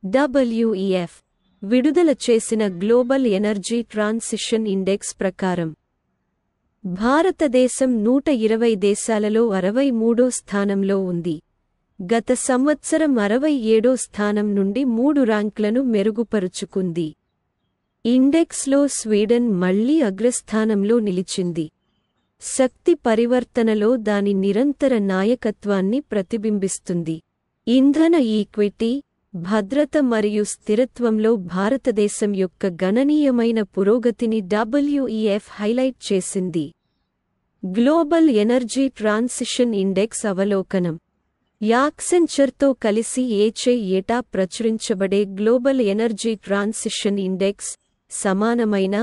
WEF విడుదల చేసిన గ్లోబల్ ఎనర్జీ ట్రాన్సిషన్ ఇండెక్స్ ప్రకారం భారతదేశం 120 దేశాలలో 63వ స్థానంలో ఉంది. గత సంవత్సరం 67వ స్థానం నుండి 3 ర్యాంక్లను మెరుగుపరుచుకుంది. ఇండెక్స్లో స్వీడన్ మళ్లీ అగ్రస్థానంలో నిలిచింది. శక్తి పరివర్తనలో దాని నిరంతర నాయకత్వాన్ని ప్రతిబింబిస్తుంది. ఇంధన ఈక్విటీ, భద్రత మరియు స్థిరత్వంలో భారతదేశం యొక్క గణనీయమైన పురోగతిని WEF హైలైట్ చేసింది. గ్లోబల్ ఎనర్జీ ట్రాన్సిషన్ ఇండెక్స్ అవలోకనం. యాక్సెంచర్తో కలిసి ఏటా ప్రచురించబడే గ్లోబల్ ఎనర్జీ ట్రాన్సిషన్ ఇండెక్స్ సమానమైన,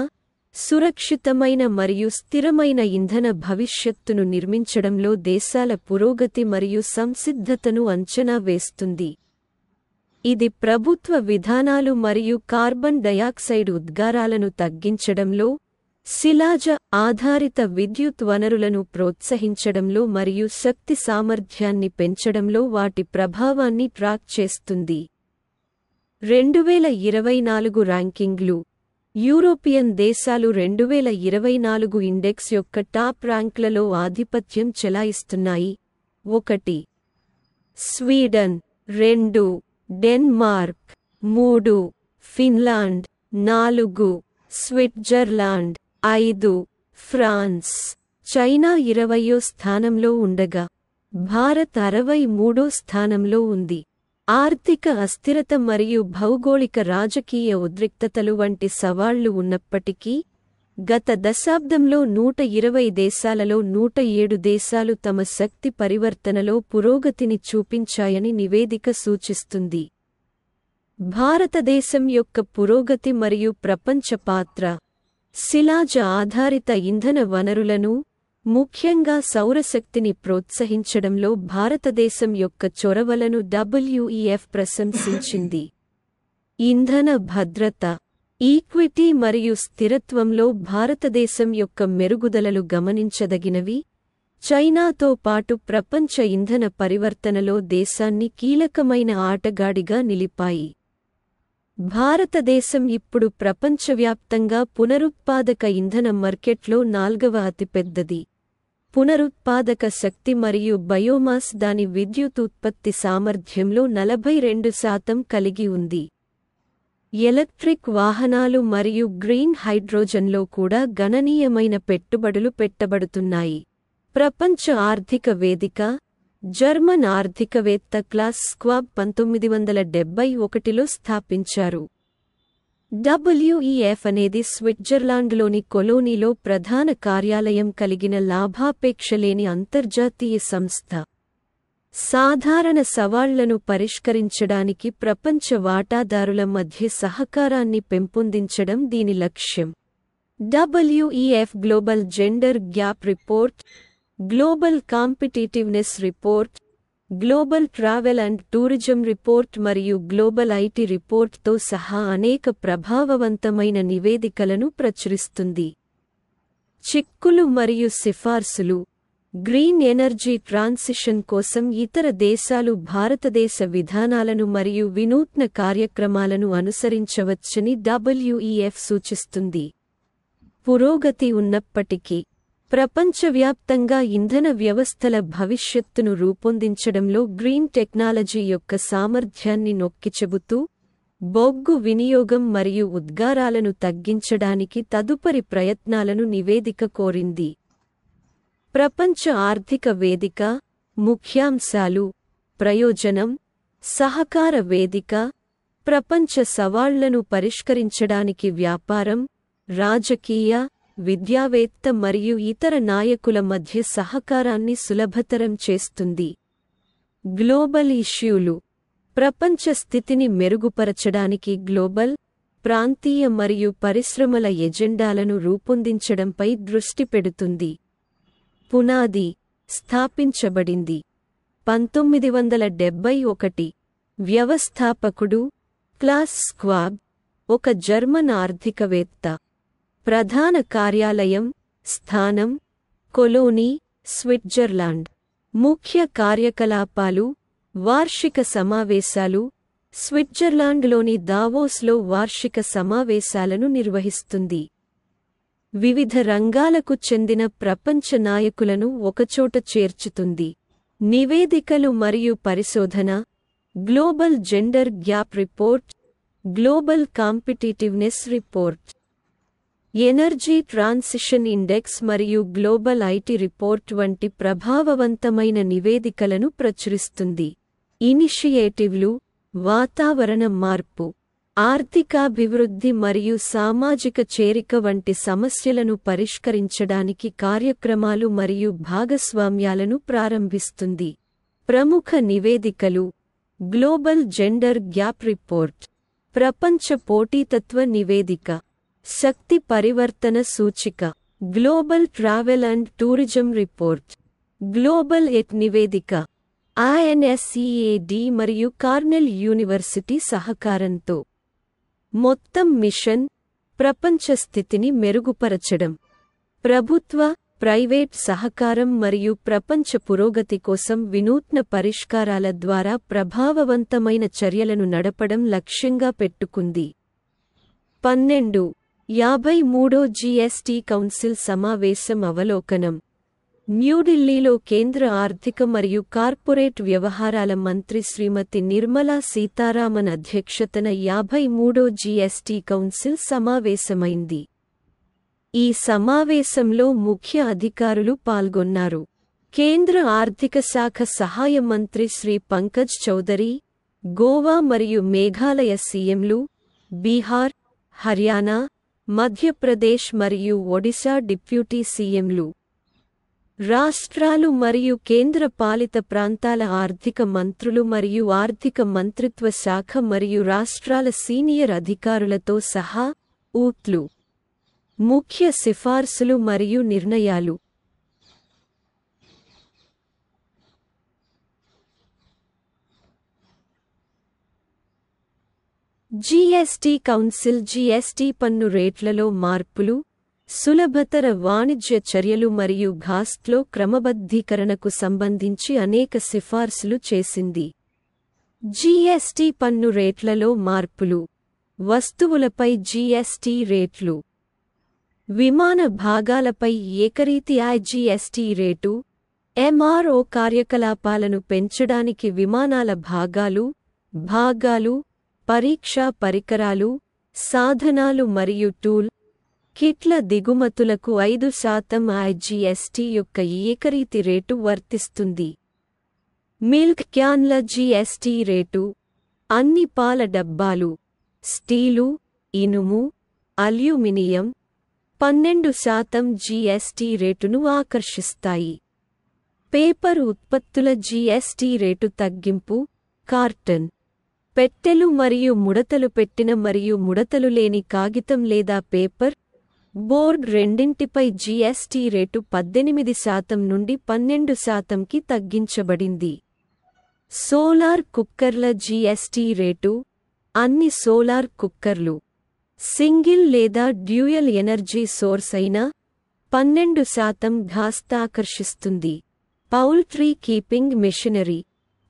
సురక్షితమైన మరియు స్థిరమైన ఇంధన భవిష్యత్తును నిర్మించడంలో దేశాల పురోగతి మరియు సంసిద్ధతను అంచనా వేస్తుంది. ఇది ప్రభుత్వ విధానాలు మరియు కార్బన్ డయాక్సైడ్ ఉద్గారాలను తగ్గించడంలో, శిలాజ ఆధారిత విద్యుత్ వనరులను ప్రోత్సహించడంలో మరియు శక్తి సామర్థ్యాన్ని పెంచడంలో వాటి ప్రభావాన్ని ట్రాక్ చేస్తుంది. 2024 ర్యాంకింగ్లు. యూరోపియన్ దేశాలు 2024 ఇండెక్స్ యొక్క టాప్ ర్యాంక్లలో ఆధిపత్యం చెలాయిస్తున్నాయి. 1. Sweden, 2. Denmark, 3. Finland, 4. Switzerland, 5. France. China 20వ స్థానంలో ఉండగా భారత్ 63వ స్థానంలో ఉంది. ఆర్థిక అస్థిరత మరియు భౌగోళిక రాజకీయ ఉద్రిక్తతలు వంటి సవాళ్లు ఉన్నప్పటికీ, గత దశాబ్దంలో 120 దేశాలలో 107 దేశాలు తమ శక్తి పరివర్తనలో పురోగతిని చూపించాయని నివేదిక సూచిస్తుంది. భారతదేశం యొక్క పురోగతి మరియు ప్రపంచ పాత్ర. శిలాజ ఆధారిత ఇంధన వనరులను, ముఖ్యంగా సౌరశక్తిని ప్రోత్సహించడంలో భారతదేశం యొక్క చొరవలను WEF ప్రశంసించింది. ఇంధన భద్రత, ఈక్విటీ మరియు స్థిరత్వంలో భారతదేశం యొక్క మెరుగుదలలు గమనించదగినవి. చైనాతో పాటు ప్రపంచ ఇంధన పరివర్తనలో దేశాన్ని కీలకమైన ఆటగాడిగా నిలిపాయి. భారతదేశం ఇప్పుడు ప్రపంచవ్యాప్తంగా పునరుత్పాదక ఇంధన మార్కెట్లో 4వ అతిపెద్దది. పునరుత్పాదక శక్తి మరియు బయోమాస్ దాని విద్యుత్ ఉత్పత్తి సామర్థ్యంలో 42% కలిగి ఉంది. ఎలక్ట్రిక్ వాహనాలు మరియు గ్రీన్ హైడ్రోజన్లో కూడా గణనీయమైన పెట్టుబడులు పెట్టబడుతున్నాయి. ప్రపంచ ఆర్థిక వేదిక. జర్మన్ ఆర్థికవేత్త క్లాస్ స్క్వాబ్ 1971లో స్థాపించారు. WEF అనేది స్విట్జర్లాండ్లోని కొలోనీలో ప్రధాన కార్యాలయం కలిగిన లాభాపేక్ష లేని అంతర్జాతీయ సంస్థ. సాధారణ సవాళ్లను పరిష్కరించడానికి ప్రపంచ వాటాదారుల మధ్య సహకారాన్ని పెంపొందించడం దీని లక్ష్యం. WEF global gender gap report, global competitiveness report, global travel and tourism report మరియు గ్లోబల్ ఐటీ రిపోర్ట్తో సహా అనేక ప్రభావవంతమైన నివేదికలను ప్రచురిస్తుంది. చిక్కులు మరియు సిఫార్సులు. గ్రీన్ ఎనర్జీ ట్రాన్సిషన్ కోసం ఇతర దేశాలు భారతదేశ విధానాలను మరియు వినూత్న కార్యక్రమాలను అనుసరించవచ్చని WEF సూచిస్తుంది. పురోగతి ఉన్నప్పటికీ, ప్రపంచవ్యాప్తంగా ఇంధన వ్యవస్థల భవిష్యత్తును రూపొందించడంలో గ్రీన్ టెక్నాలజీ యొక్క సామర్థ్యాన్ని నొక్కిచెబుతూ, బొగ్గు వినియోగం మరియు ఉద్గారాలను తగ్గించడానికి తదుపరి ప్రయత్నాలను నివేదిక కోరింది. ప్రపంచ ఆర్థిక వేదిక. ముఖ్యాంశాలు. ప్రయోజనం. సహకార వేదిక. ప్రపంచ సవాళ్లను పరిష్కరించడానికి వ్యాపారం, రాజకీయ, విద్యావేత్త మరియు ఇతర నాయకుల మధ్య సహకారాన్ని సులభతరం చేస్తుంది. గ్లోబల్ ఇష్యూలు. ప్రపంచ స్థితిని మెరుగుపరచడానికి గ్లోబల్, ప్రాంతీయ మరియు పరిశ్రమల ఎజెండాలను రూపొందించడంపై దృష్టి పెడుతుంది. పునాది స్థాపించబడింది 1971. వ్యవస్థాపకుడు క్లాస్ స్క్వాబ్, ఒక జర్మన్ ఆర్థికవేత్త. ప్రధాన కార్యాలయం, స్థానం కొలోనీ, స్విట్జర్లాండ్. ముఖ్య కార్యకలాపాలు, వార్షిక సమావేశాలు. స్విట్జర్లాండ్లోని దావోస్లో వార్షిక సమావేశాలను నిర్వహిస్తుంది. వివిధ రంగాలకు చెందిన ప్రపంచ నాయకులను ఒకచోట చేర్చుతుంది. నివేదికలు మరియు పరిశోధన. Global gender gap report, global competitiveness report, energy transition index మరియు గ్లోబల్ ఐటీ రిపోర్ట్ వంటి ప్రభావవంతమైన నివేదికలను ప్రచురిస్తుంది. ఇనిషియేటివ్లు, వాతావరణ మార్పు, ఆర్థికాభివృద్ధి మరియు సామాజిక చేరిక వంటి సమస్యలను పరిష్కరించడానికి కార్యక్రమాలు మరియు భాగస్వామ్యాలను ప్రారంభిస్తుంది. ప్రముఖ నివేదికలు. గ్లోబల్ జెండర్ గ్యాప్ రిపోర్ట్, ప్రపంచ పోటీతత్వ నివేదిక, శక్తి పరివర్తన సూచిక, global travel and tourism report, global at నివేదిక. INSEAD మరియు కార్నెల్ యూనివర్సిటీ సహకారంతో. మొత్తం మిషన్ ప్రపంచ స్థితిని మెరుగుపరచడం. ప్రభుత్వ, ప్రైవేట్ సహకారం మరియు ప్రపంచ పురోగతి కోసం వినూత్న పరిష్కారాల ద్వారా ప్రభావవంతమైన చర్యలను నడపడం లక్ష్యంగా పెట్టుకుంది. 12. GST కౌన్సిల్ సమావేశం అవలోకనం. న్యూఢిల్లీలో కేంద్ర ఆర్థిక మరియు కార్పొరేట్ వ్యవహారాల మంత్రి శ్రీమతి నిర్మలా సీతారామన్ అధ్యక్షతన 53వ GST కౌన్సిల్ సమావేశమైంది. ఈ సమావేశంలో ముఖ్య అధికారులు పాల్గొన్నారు. కేంద్ర ఆర్థిక శాఖ సహాయ మంత్రి శ్రీ పంకజ్ చౌదరి, గోవా మరియు మేఘాలయ సీఎంలు, బీహార్, హర్యానా, మధ్యప్రదేశ్ మరియు ఒడిశా డిప్యూటీ సీఎంలు, రాష్ట్రాలు మరియు కేంద్ర పాలిత ప్రాంతాల ఆర్థిక మంత్రులు మరియు ఆర్థిక మంత్రిత్వ శాఖ మరియు రాష్ట్రాల సీనియర్ అధికారులతో సహా ఊట్లు. ముఖ్య సిఫార్సులు మరియు నిర్ణయాలు. GST కౌన్సిల్ GST పన్ను రేట్లలో మార్పులు, సులభతర వాణిజ్య చర్యలు మరియు ఘాస్ట్లో క్రమబద్ధీకరణకు సంబంధించి అనేక సిఫార్సులు చేసింది. GST పన్ను రేట్లలో మార్పులు. వస్తువులపై GST రేట్లు. విమాన భాగాలపై ఏకరీతి GST రేటు. MRO కార్యకలాపాలను పెంచడానికి విమానాల భాగాలు, పరీక్షా పరికరాలు, సాధనాలు మరియు టూల్ కిట్ల దిగుమతులకు 5% GST యొక్క ఏకరీతి రేటు వర్తిస్తుంది. మిల్క్ క్యాన్ల GST రేటు. అన్ని పాల డబ్బాలు, స్టీలు, ఇనుము, అల్యూమినియం 12% GST రేటును ఆకర్షిస్తాయి. పేపర్ ఉత్పత్తుల GST రేటు తగ్గింపు. కార్టన్, పెట్టెలు మరియు ముడతలు పెట్టిన మరియు ముడతలు లేని కాగితం లేదా పేపర్ బోర్డ్ రెండింటిపై GST రేటు 18% నుండి 12%కి తగ్గించబడింది. సోలార్ కుక్కర్ల GST రేటు. అన్ని సోలార్ కుక్కర్లు, సింగిల్ లేదా డ్యూయల్ ఎనర్జీ సోర్స్ అయిన 12% ఘాస్తా ఆకర్షిస్తుంది. Poultry keeping machinery.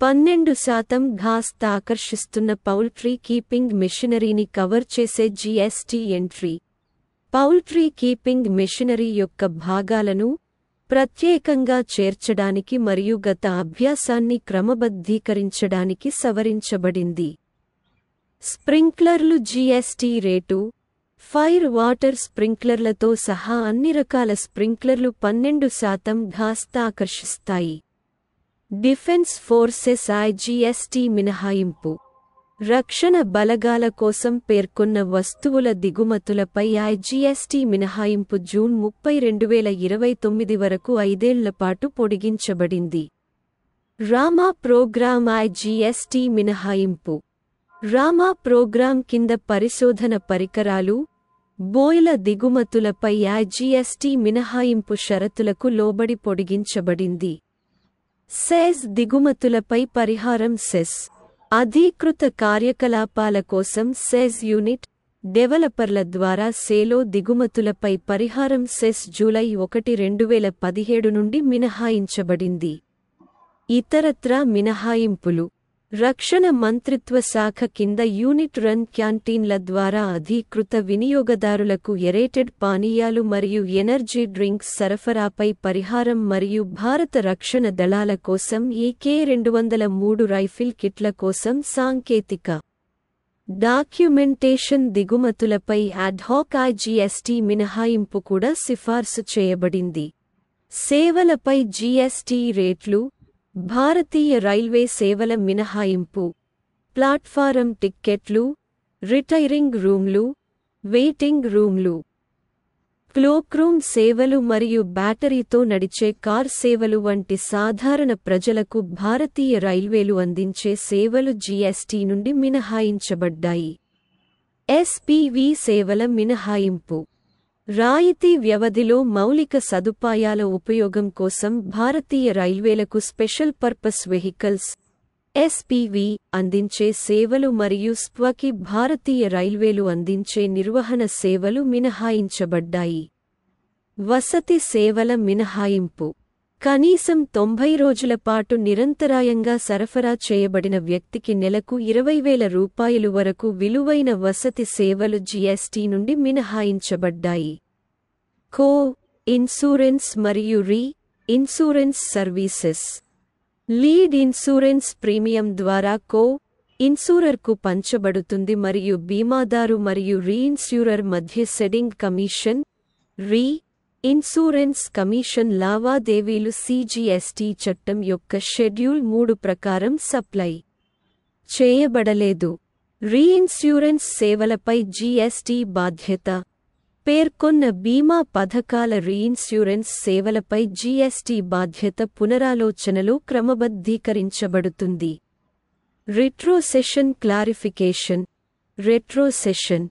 12% ఘాస్తా ఆకర్షిస్తున్న పౌల్ట్రీ కీపింగ్ మెషినరీని కవర్ చేసే GST entry. Poultry keeping machinery యొక్క భాగాలను ప్రత్యేకంగా చేర్చడానికి మరియు గత అభ్యాసాన్ని క్రమబద్ధీకరించడానికి సవరించబడింది. స్ప్రింక్లర్లు GST రేటు. ఫైర్ వాటర్ స్ప్రింక్లర్లతో సహా అన్ని రకాల స్ప్రింక్లర్లు 12% ఘాస్తా ఆకర్షిస్తాయి. డిఫెన్స్ ఫోర్సెస్ GST మినహాయింపు. రక్షణ బలగాల కోసం పేర్కొన్న వస్తువుల దిగుమతులపై GST మినహాయింపు జూన్ 30, 2029 వరకు 5 ఏళ్ల పాటు పొడిగించబడింది. రామా ప్రోగ్రామ్ ఐజీఎస్టీ మినహాయింపు. రామా ప్రోగ్రాం కింద పరిశోధన పరికరాలు, బోయల దిగుమతులపై ఐజీఎస్టీ మినహాయింపు షరతులకు లోబడి పొడిగించబడింది. సెస్ దిగుమతులపై పరిహారం. సెస్ అధీకృత కార్యకలాపాల కోసం సెస్ యూనిట్ డెవలపర్ల ద్వారా సేలో దిగుమతులపై పరిహారం సెస్ జూలై 1, 2017 నుండి మినహాయించబడింది. ఇతరత్రా మినహాయింపులు. రక్షణ మంత్రిత్వ శాఖ కింద యూనిట్ రన్ క్యాంటీన్ల ద్వారా అధీకృత వినియోగదారులకు ఎరేటెడ్ పానీయాలు మరియు ఎనర్జీ డ్రింక్స్ సరఫరాపై పరిహారం మరియు భారత రక్షణ దళాల కోసం AK-203 రైఫిల్ కిట్ల కోసం సాంకేతిక డాక్యుమెంటేషన్ దిగుమతులపై అడ్హాక్ ఐజీఎస్టీ మినహాయింపు కూడా సిఫార్సు చేయబడింది. సేవలపై జీఎస్టీ రేట్లు. భారతీయ రైల్వే సేవల మినహాయింపు. ప్లాట్ఫారం టిక్కెట్లు, రిటైరింగ్ రూమ్లు, వెయిటింగ్ రూమ్లు, క్లోక్రూమ్ సేవలు మరియు బ్యాటరీతో నడిచే కార్ సేవలు వంటి సాధారణ ప్రజలకు భారతీయ రైల్వేలు అందించే సేవలు జీఎస్టీ నుండి మినహాయించబడ్డాయి. ఎస్పీవీ సేవల మినహాయింపు. రాయితీ వ్యవధిలో మౌలిక సదుపాయాల ఉపయోగం కోసం భారతీయ రైల్వేలకు స్పెషల్ పర్పస్ వెహికల్స్ ఎస్పీవీ అందించే సేవలు మరియు స్ప్వకి భారతీయ రైల్వేలు అందించే నిర్వహణ సేవలు మినహాయించబడ్డాయి. వసతి సేవల మినహాయింపు. కనీసం 90 రోజుల పాటు నిరంతరాయంగా సరఫరా చేయబడిన వ్యక్తికి నెలకు 20,000 రూపాయలు వరకు విలువైన వసతి సేవలు జీఎస్టీ నుండి మినహాయించబడ్డాయి. కో ఇన్సూరెన్స్ మరియు insurance services. Lead insurance premium ద్వారా కో ఇన్సూరర్కు పంచబడుతుంది మరియు బీమాదారు మరియు రీఇన్సూరర్ మధ్య సెడింగ్ కమిషన్ ఇన్సూరెన్స్ కమిషన్ లావాదేవీలు సిజిఎస్టీ చట్టం యొక్క షెడ్యూల్ 3 ప్రకారం సప్లై చేయబడలేదు. రీఇన్సూరెన్స్ సేవలపై జీఎస్టీ బాధ్యత. పేర్కొన్న బీమా పథకాల రీఇన్సూరెన్స్ సేవలపై జీఎస్టీ బాధ్యత పునరాలోచనలో క్రమబద్ధీకరించబడుతుంది. Retrocession clarification. రెట్రోసెషన్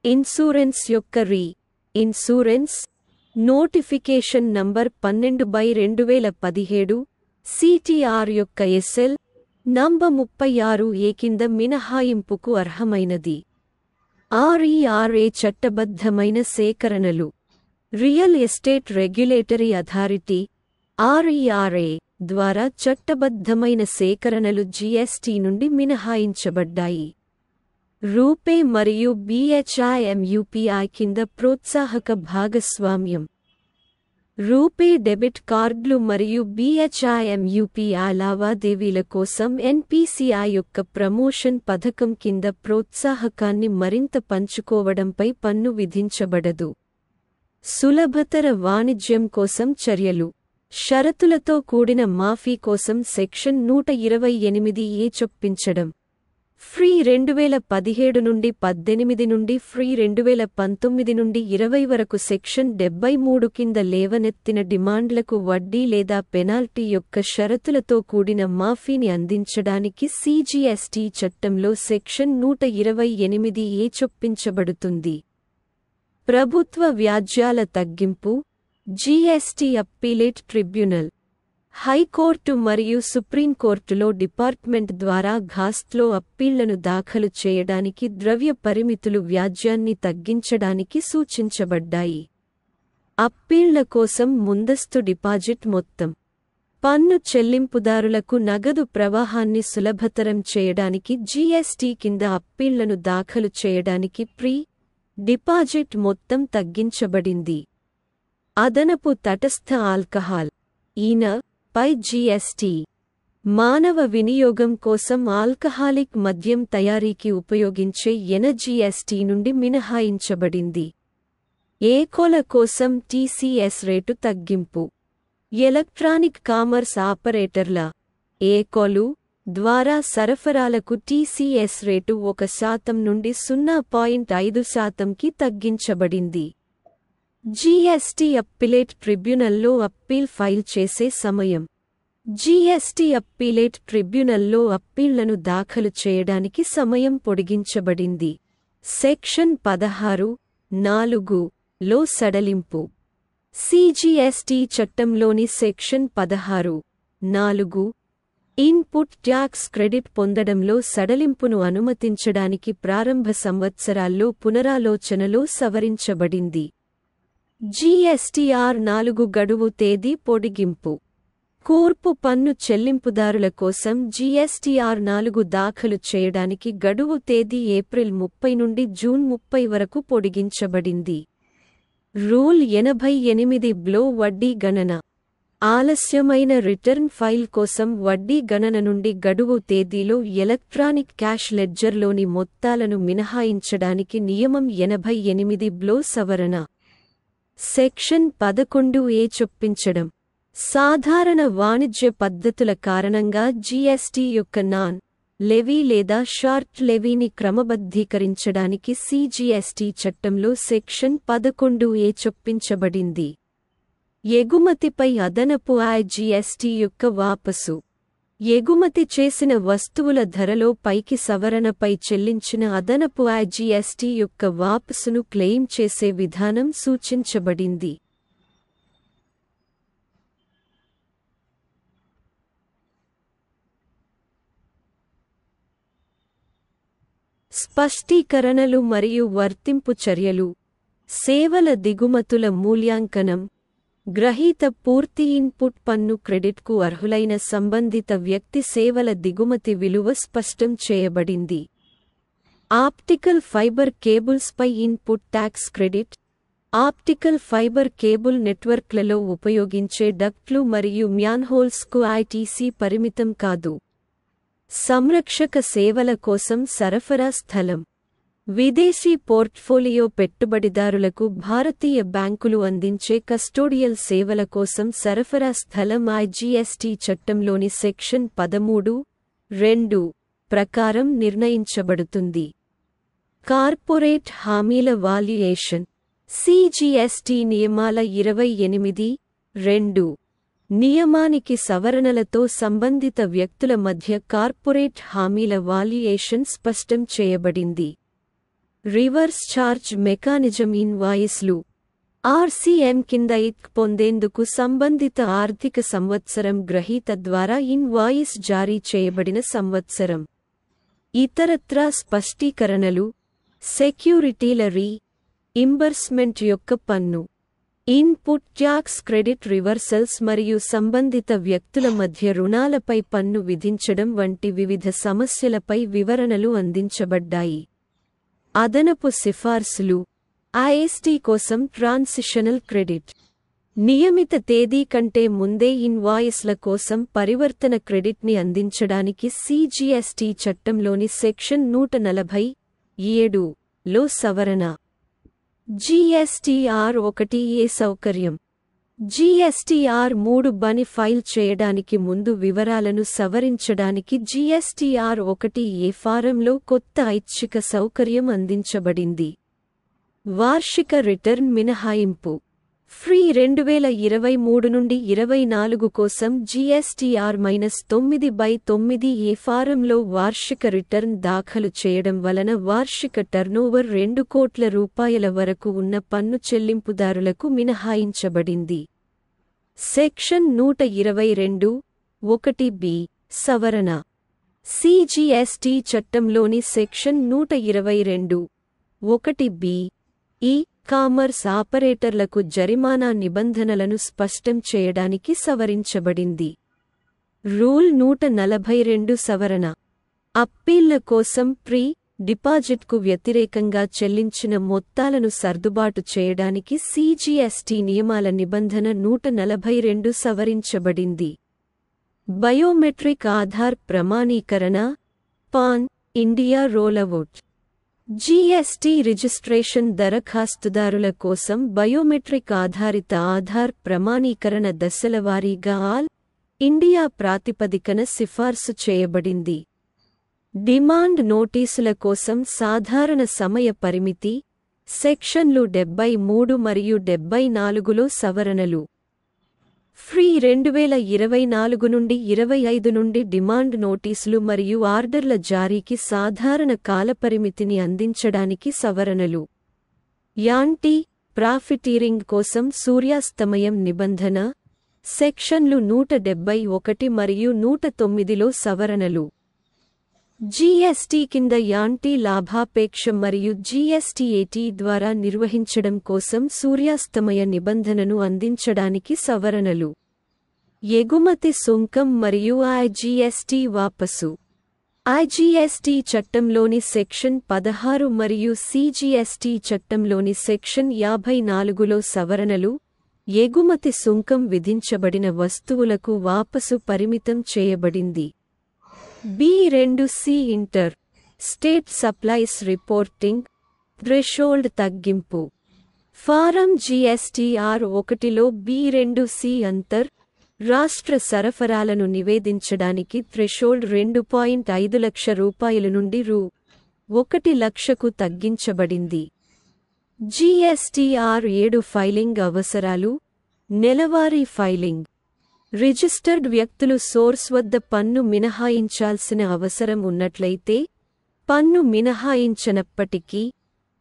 ఇన్సూరెన్స్ యొక్క ఇన్సూరెన్స్ నోటిఫికేషన్ నంబర్ 12/2017 సిటిఆర్ యొక్క ఎస్ఎల్ నంబర్ 36A కింద మినహాయింపుకు అర్హమైనది. RERA చట్టబద్ధమైన సేకరణలు. Real estate regulatory authority RERA ద్వారా చట్టబద్ధమైన సేకరణలు జీఎస్టీ నుండి మినహాయించబడ్డాయి. రూపే మరియు BHIMUPI కింద ప్రోత్సాహక భాగస్వామ్యం. రూపే డెబిట్ కార్డులు మరియు BHIMUPI లావాదేవీల కోసం NPCI యొక్క ప్రమోషన్ పథకం కింద ప్రోత్సాహకాన్ని మరింత పంచుకోవడంపై పన్ను విధించబడదు. సులభతర వాణిజ్యం కోసం చర్యలు. షరతులతో కూడిన మాఫీ కోసం సెక్షన్ 128A చొప్పించడం. ఫ్రీ 2017 నుండి 18 నుండి ఫ్రీ 2019 నుండి 20 వరకు సెక్షన్ 73 కింద లేవనెత్తిన డిమాండ్లకు వడ్డీ లేదా పెనాల్టీ యొక్క షరతులతో కూడిన మాఫీని అందించడానికి సిజిఎస్టీ చట్టంలో సెక్షన్ 128A చొప్పించబడుతుంది. ప్రభుత్వ వ్యాజ్యాల తగ్గింపు. GST appellate tribunal. హైకోర్టు మరియు సుప్రీంకోర్టులో డిపార్ట్మెంట్ ద్వారా ఘాస్త్లో అప్పీళ్లను దాఖలు చేయడానికి ద్రవ్య పరిమితులు వ్యాజ్యాన్ని తగ్గించడానికి సూచించబడ్డాయి. అప్పీళ్ల కోసం ముందస్తు డిపాజిట్ మొత్తం. పన్ను చెల్లింపుదారులకు నగదు ప్రవాహాన్ని సులభతరం చేయడానికి జీఎస్టీ కింద అప్పీళ్లను దాఖలు చేయడానికి డిపాజిట్ మొత్తం తగ్గించబడింది. అదనపు తటస్థ ఆల్కహాల్ పై జీఎస్టీ. మానవ వినియోగం కోసం ఆల్కహాలిక్ మద్యం తయారీకి ఉపయోగించే జీఎస్టీ నుండి మినహాయించబడింది. ఏకోల కోసం టీసీఎస్ రేటు తగ్గింపు. ఎలక్ట్రానిక్ కామర్స్ ఆపరేటర్ల ఏకోలు ద్వారా సరఫరాలకు టీసీఎస్ రేటు 1% నుండి 0.5%కి తగ్గించబడింది. జీఎస్టీ అప్పిలేట్ ట్రిబ్యునల్లో అప్పీల్ ఫైల్ చేసే సమయం జీఎస్టీ అప్పీలేట్ ట్రిబ్యునల్లో అప్పీళ్లను దాఖలు చేయడానికి సమయం పొడిగించబడింది. సెక్షన్ 16(4)లో సడలింపు. సిజిఎస్టీ చట్టంలోని సెక్షన్ 16(4) ఇన్పుట్ ట్యాక్స్ క్రెడిట్ పొందడంలో సడలింపును అనుమతించడానికి ప్రారంభ సంవత్సరాల్లో పునరాలోచనలో సవరించబడింది. జీఎస్టీఆర్-4 గడువు తేదీ పొడిగింపు. కోర్పు పన్ను చెల్లింపుదారుల కోసం జీఎస్టీఆర్-4 దాఖలు చేయడానికి గడువు తేదీ ఏప్రిల్ 30 నుండి జూన్ 30 వరకు పొడిగించబడింది. రూల్ 88(బ్లో వడ్డీ గణన. ఆలస్యమైన రిటర్న్ ఫైల్ కోసం వడ్డీ గణన నుండి గడువు తేదీలో ఎలక్ట్రానిక్ క్యాష్ లెడ్జర్లోని మొత్తాలను మినహాయించడానికి నియమం 88(బ్లో సవరణ. సెక్షన్ 11(ఏ) చొప్పించడం. సాధారణ వాణిజ్య పద్ధతుల కారణంగా జీఎస్టీ యొక్క నాన్ లెవీ లేదా షార్ట్ లెవీని క్రమబద్ధీకరించడానికి సిజిఎస్టీ చట్టంలో సెక్షన్ 11(ఏ) చొప్పించబడింది. ఎగుమతిపై అదనపు జీఎస్టీ యొక్క వాపసు. ఎగుమతి చేసిన వస్తువుల ధరలో పైకి సవరణపై చెల్లించిన అదనపు జీఎస్టీ యొక్క వాపసును క్లెయిమ్ చేసే విధానం సూచించబడింది. స్పష్టీకరణలు మరియు వర్తింపు చర్యలు. సేవల దిగుమతుల మూల్యాంకనం. గ్రహీత పూర్తి ఇన్పుట్ పన్ను క్రెడిట్కు అర్హులైన సంబంధిత వ్యక్తి సేవల దిగుమతి విలువ స్పష్టం చేయబడింది. ఆప్టికల్ ఫైబర్ కేబుల్స్పై input tax credit. Optical fibre cable నెట్వర్క్లలో ఉపయోగించే డక్ట్లు మరియు మ్యాన్హోల్స్కు ఐటీసీ పరిమితం కాదు. సంరక్షక సేవల కోసం సరఫరా స్థలం. విదేశీ పోర్ట్ఫోలియో పెట్టుబడిదారులకు భారతీయ బ్యాంకులు అందించే కస్టోడియల్ సేవల కోసం సరఫరా స్థలం జీఎస్టీ చట్టంలోని సెక్షన్ 13(2) ప్రకారం నిర్ణయించబడుతుంది. కార్పొరేట్ హామీల వాల్యుయేషన్. సిజిఎస్టీ నియమాల 28(2) నియమానికి సవరణలతో సంబంధిత వ్యక్తుల మధ్య కార్పొరేట్ హామీల వాల్యుయేషన్ స్పష్టం చేయబడింది. Reverse charge mechanism. ఇన్వాయిస్లు ఆర్సీఎం కింద పొందేందుకు సంబంధిత ఆర్థిక సంవత్సరం గ్రహీత ద్వారా ఇన్వాయిస్ జారీ చేయబడిన సంవత్సరం. ఇతరత్రా స్పష్టీకరణలు. సెక్యూరిటీల రీఇంబర్స్మెంట్ యొక్క పన్ను. ఇన్పుట్ ట్యాక్స్ క్రెడిట్ రివర్సల్స్ మరియు సంబంధిత వ్యక్తుల మధ్య రుణాలపై పన్ను విధించడం వంటి వివిధ సమస్యలపై వివరణలు అందించబడ్డాయి. అదనపు సిఫార్సులు. ఐఎస్టీ కోసం ట్రాన్సిషనల్ క్రెడిట్. నియమిత తేదీ కంటే ముందే ఇన్వాయిస్ల కోసం పరివర్తన క్రెడిట్ని అందించడానికి సిజిఎస్టీ చట్టంలోని సెక్షన్ 147(లో సవరణ. జీఎస్టీఆర్-1(ఏ) సౌకర్యం. జీఎస్టీఆర్-3 ఫైల్ చేయడానికి ముందు వివరాలను సవరించడానికి జీఎస్టీఆర్-1(ఏ) ఫారంలో కొత్త ఐచ్ఛిక సౌకర్యం అందించబడింది. వార్షిక రిటర్న్ మినహాయింపు. ఫ్రీ 2023 నుండి 24 కోసం జీఎస్టీఆర్-9/9 ఫారంలో వార్షిక రిటర్న్ దాఖలు చేయడం వలన వార్షిక టర్నోవర్ 2 కోట్ల రూపాయల వరకు ఉన్న పన్ను చెల్లింపుదారులకు మినహాయించబడింది. సెక్షన్ 122(1)(బి) సవరణ. సిజిఎస్టీ చట్టంలోని సెక్షన్ 122(1)(బి) ఈ-కామర్స్ ఆపరేటర్లకు జరిమానా నిబంధనలను స్పష్టం చేయడానికి సవరించబడింది. రూల్ 142 సవరణ. అప్పీళ్ల కోసం డిపాజిట్కు వ్యతిరేకంగా చెల్లించిన మొత్తాలను సర్దుబాటు చేయడానికి సిజిఎస్టీ నియమాల నిబంధన 142 సవరించబడింది. బయోమెట్రిక్ ఆధార్ ప్రమాణీకరణ PAN India rollout. GST registration దరఖాస్తుదారుల కోసం బయోమెట్రిక్ ఆధారిత ఆధార్ ప్రమాణీకరణ దశలవారీగా ఆల్ ఇండియా ప్రాతిపదికన సిఫార్సు చేయబడింది. డిమాండ్ నోటీసుల కోసం సాధారణ సమయ పరిమితి. సెక్షన్లు 73 మరియు 74లో సవరణలు. ఫ్రీ 2024 నుండి 25 నుండి డిమాండ్ నోటీసులు మరియు ఆర్డర్ల జారీకి సాధారణ కాలపరిమితిని అందించడానికి సవరణలు. యాంటీ ప్రాఫిటీరింగ్ కోసం సూర్యాస్తమయం నిబంధన, సెక్షన్లు 171 మరియు 109లో సవరణలు. జీఎస్టీ కింద యాంటీ లాభాపేక్ష మరియు జీఎస్టీఏటీ ద్వారా నిర్వహించడం కోసం సూర్యాస్తమయ నిబంధనను అందించడానికి సవరణలు. ఎగుమతి సుంకం మరియు ఐజీఎస్టీ వాపసు. ఐజీఎస్టీ చట్టంలోని సెక్షన్ 16 మరియు సీజీఎస్టీ చట్టంలోని సెక్షన్ 54లో సవరణలు. ఎగుమతి సుంకం విధించబడిన వస్తువులకు వాపసు పరిమితం చేయబడింది. B2C inter state supplies reporting threshold తగ్గింపు. ఫారం GSTR-1లో B2C అంతర్ రాష్ట్ర సరఫరాలను నివేదించడానికి థ్రెషోల్డ్ ₹2.5 లక్షల నుండి ₹1 లక్షకు తగ్గించబడింది. GSTR-7 ఫైలింగ్ అవసరాలు. నెలవారీ ఫైలింగ్. రిజిస్టర్డ్ వ్యక్తులు సోర్స్ వద్ద పన్ను మినహాయించాల్సిన అవసరం ఉన్నట్లయితే, పన్ను మినహాయించనప్పటికీ,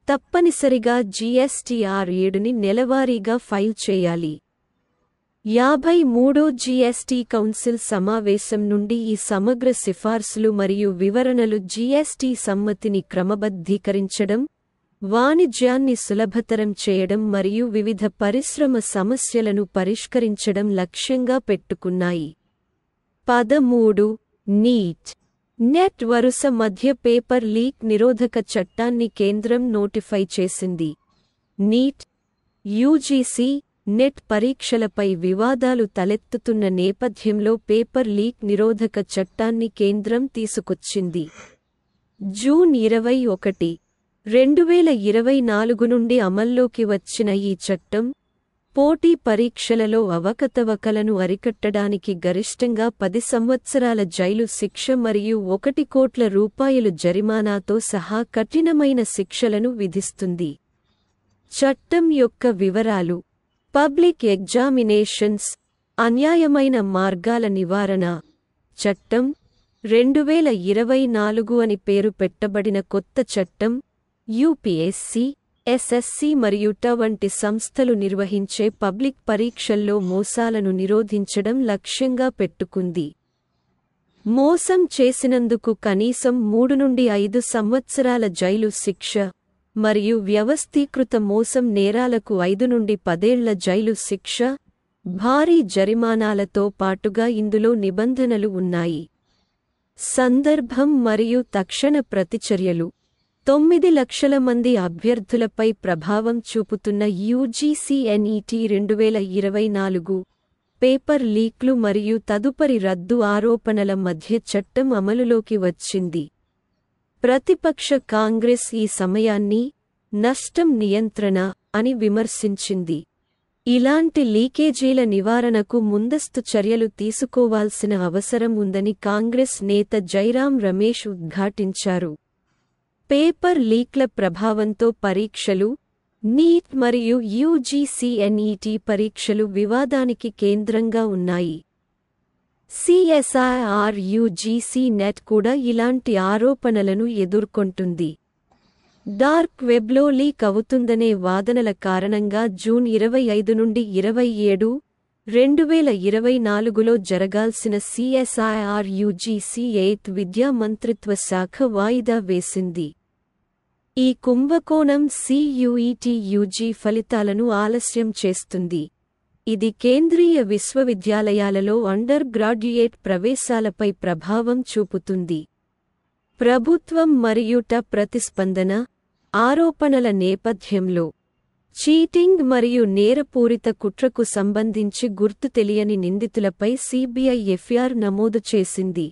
తప్పనిసరిగా GSTR-7ని నెలవారీగా ఫైల్ చేయాలి. 53వ జీఎస్టీ కౌన్సిల్ సమావేశం నుండి ఈ సమగ్ర సిఫార్సులు మరియు వివరణలు జీఎస్టీ సమ్మతిని క్రమబద్ధీకరించడం, వాణిజ్యాన్ని సులభతరం చేయడం మరియు వివిధ పరిశ్రమ సమస్యలను పరిష్కరించడం లక్ష్యంగా పెట్టుకున్నాయి. 13 నీట్ నెట్ వరుస మధ్య పేపర్ లీక్ నిరోధక చట్టాన్ని కేంద్రం నోటిఫై చేసింది. నీట్, యూజీసీ, నెట్ పరీక్షలపై వివాదాలు తలెత్తుతున్న నేపథ్యంలో పేపర్ లీక్ నిరోధక చట్టాన్ని కేంద్రం తీసుకొచ్చింది. జూన్ 21, 2024 నుండి అమల్లోకి వచ్చిన ఈ చట్టం, పోటీ పరీక్షలలో అవకతవకలను అరికట్టడానికి గరిష్టంగా 10 సంవత్సరాల జైలు శిక్ష మరియు ₹1 కోట్ల జరిమానాతో సహా కఠినమైన శిక్షలను విధిస్తుంది. చట్టం యొక్క వివరాలు. పబ్లిక్ ఎగ్జామినేషన్స్, అన్యాయమైన మార్గాల నివారణ చట్టం 2024 అని పేరు పెట్టబడిన కొత్త చట్టం, యూపీఎస్సీ, ఎస్ఎస్సీ మరియు ట వంటి సంస్థలు నిర్వహించే పబ్లిక్ పరీక్షల్లో మోసాలను నిరోధించడం లక్ష్యంగా పెట్టుకుంది. మోసం చేసినందుకు కనీసం 3 నుండి 5 సంవత్సరాల జైలు శిక్ష మరియు వ్యవస్థీకృత మోసం నేరాలకు 5 నుండి 10 ఏళ్ల జైలు శిక్ష, భారీ జరిమానాలతో పాటుగా ఇందులో నిబంధనలు ఉన్నాయి. సందర్భం మరియు తక్షణ ప్రతిచర్యలు. 9 లక్షల మంది అభ్యర్థులపై ప్రభావం చూపుతున్న యూజీసీ NET 2024 పేపర్ లీక్లు మరియు తదుపరి రద్దు ఆరోపణల మధ్య చట్టం అమలులోకి వచ్చింది. ప్రతిపక్ష కాంగ్రెస్ ఈ సమయాన్ని నష్టం నియంత్రణ అని విమర్శించింది. ఇలాంటి లీకేజీల నివారణకు ముందస్తు చర్యలు తీసుకోవాల్సిన అవసరం ఉందని కాంగ్రెస్ నేత జైరాం రమేష్ ఉద్ఘాటించారు. పేపర్ లీక్ల ప్రభావంతో పరీక్షలు. నీట్ మరియు యూజీసీ NET పరీక్షలు వివాదానికి కేంద్రంగా ఉన్నాయి. CSIR UGC నెట్ కూడా ఇలాంటి ఆరోపణలను ఎదుర్కొంటుంది. డార్క్ వెబ్లో లీక్ అవుతుందనే వాదనల కారణంగా జూన్ 25 నుండి 27, 2024లో జరగాల్సిన CSIR UGC 8th విద్యా మంత్రిత్వ శాఖ వాయిదా వేసింది. ఈ కుంభకోణం CUET UG ఫలితాలను ఆలస్యం చేస్తుంది. ఇది కేంద్రీయ విశ్వవిద్యాలయాలలో అండర్ గ్రాడ్యుయేట్ ప్రవేశాలపై ప్రభావం చూపుతుంది. ప్రభుత్వం మరియు ట ప్రతిస్పందన. ఆరోపణల నేపథ్యంలో చీటింగ్ మరియు నేరపూరిత కుట్రకు సంబంధించి గుర్తు తెలియని నిందితులపై CBI FIR నమోదు చేసింది.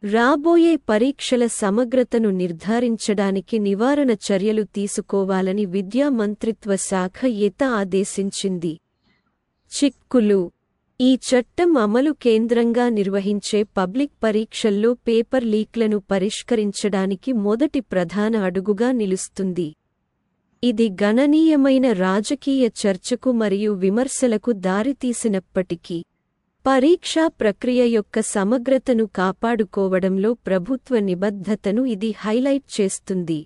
రాబోయే పరీక్షల సమగ్రతను నిర్ధారించడానికి నివారణ చర్యలు తీసుకోవాలని విద్యా మంత్రిత్వ శాఖ ఆదేశించింది. చిక్కులు. ఈ చట్టం అమలు కేంద్రంగా నిర్వహించే పబ్లిక్ పరీక్షల్లో పేపర్ లీక్లను పరిష్కరించడానికి మొదటి ప్రధాన అడుగుగా నిలుస్తుంది. ఇది గణనీయమైన రాజకీయ చర్చకు మరియు విమర్శలకు దారితీసినప్పటికీ, పరీక్షా ప్రక్రియ యొక్క సమగ్రతను కాపాడుకోవడంలో ప్రభుత్వ నిబద్ధతను ఇది హైలైట్ చేస్తుంది.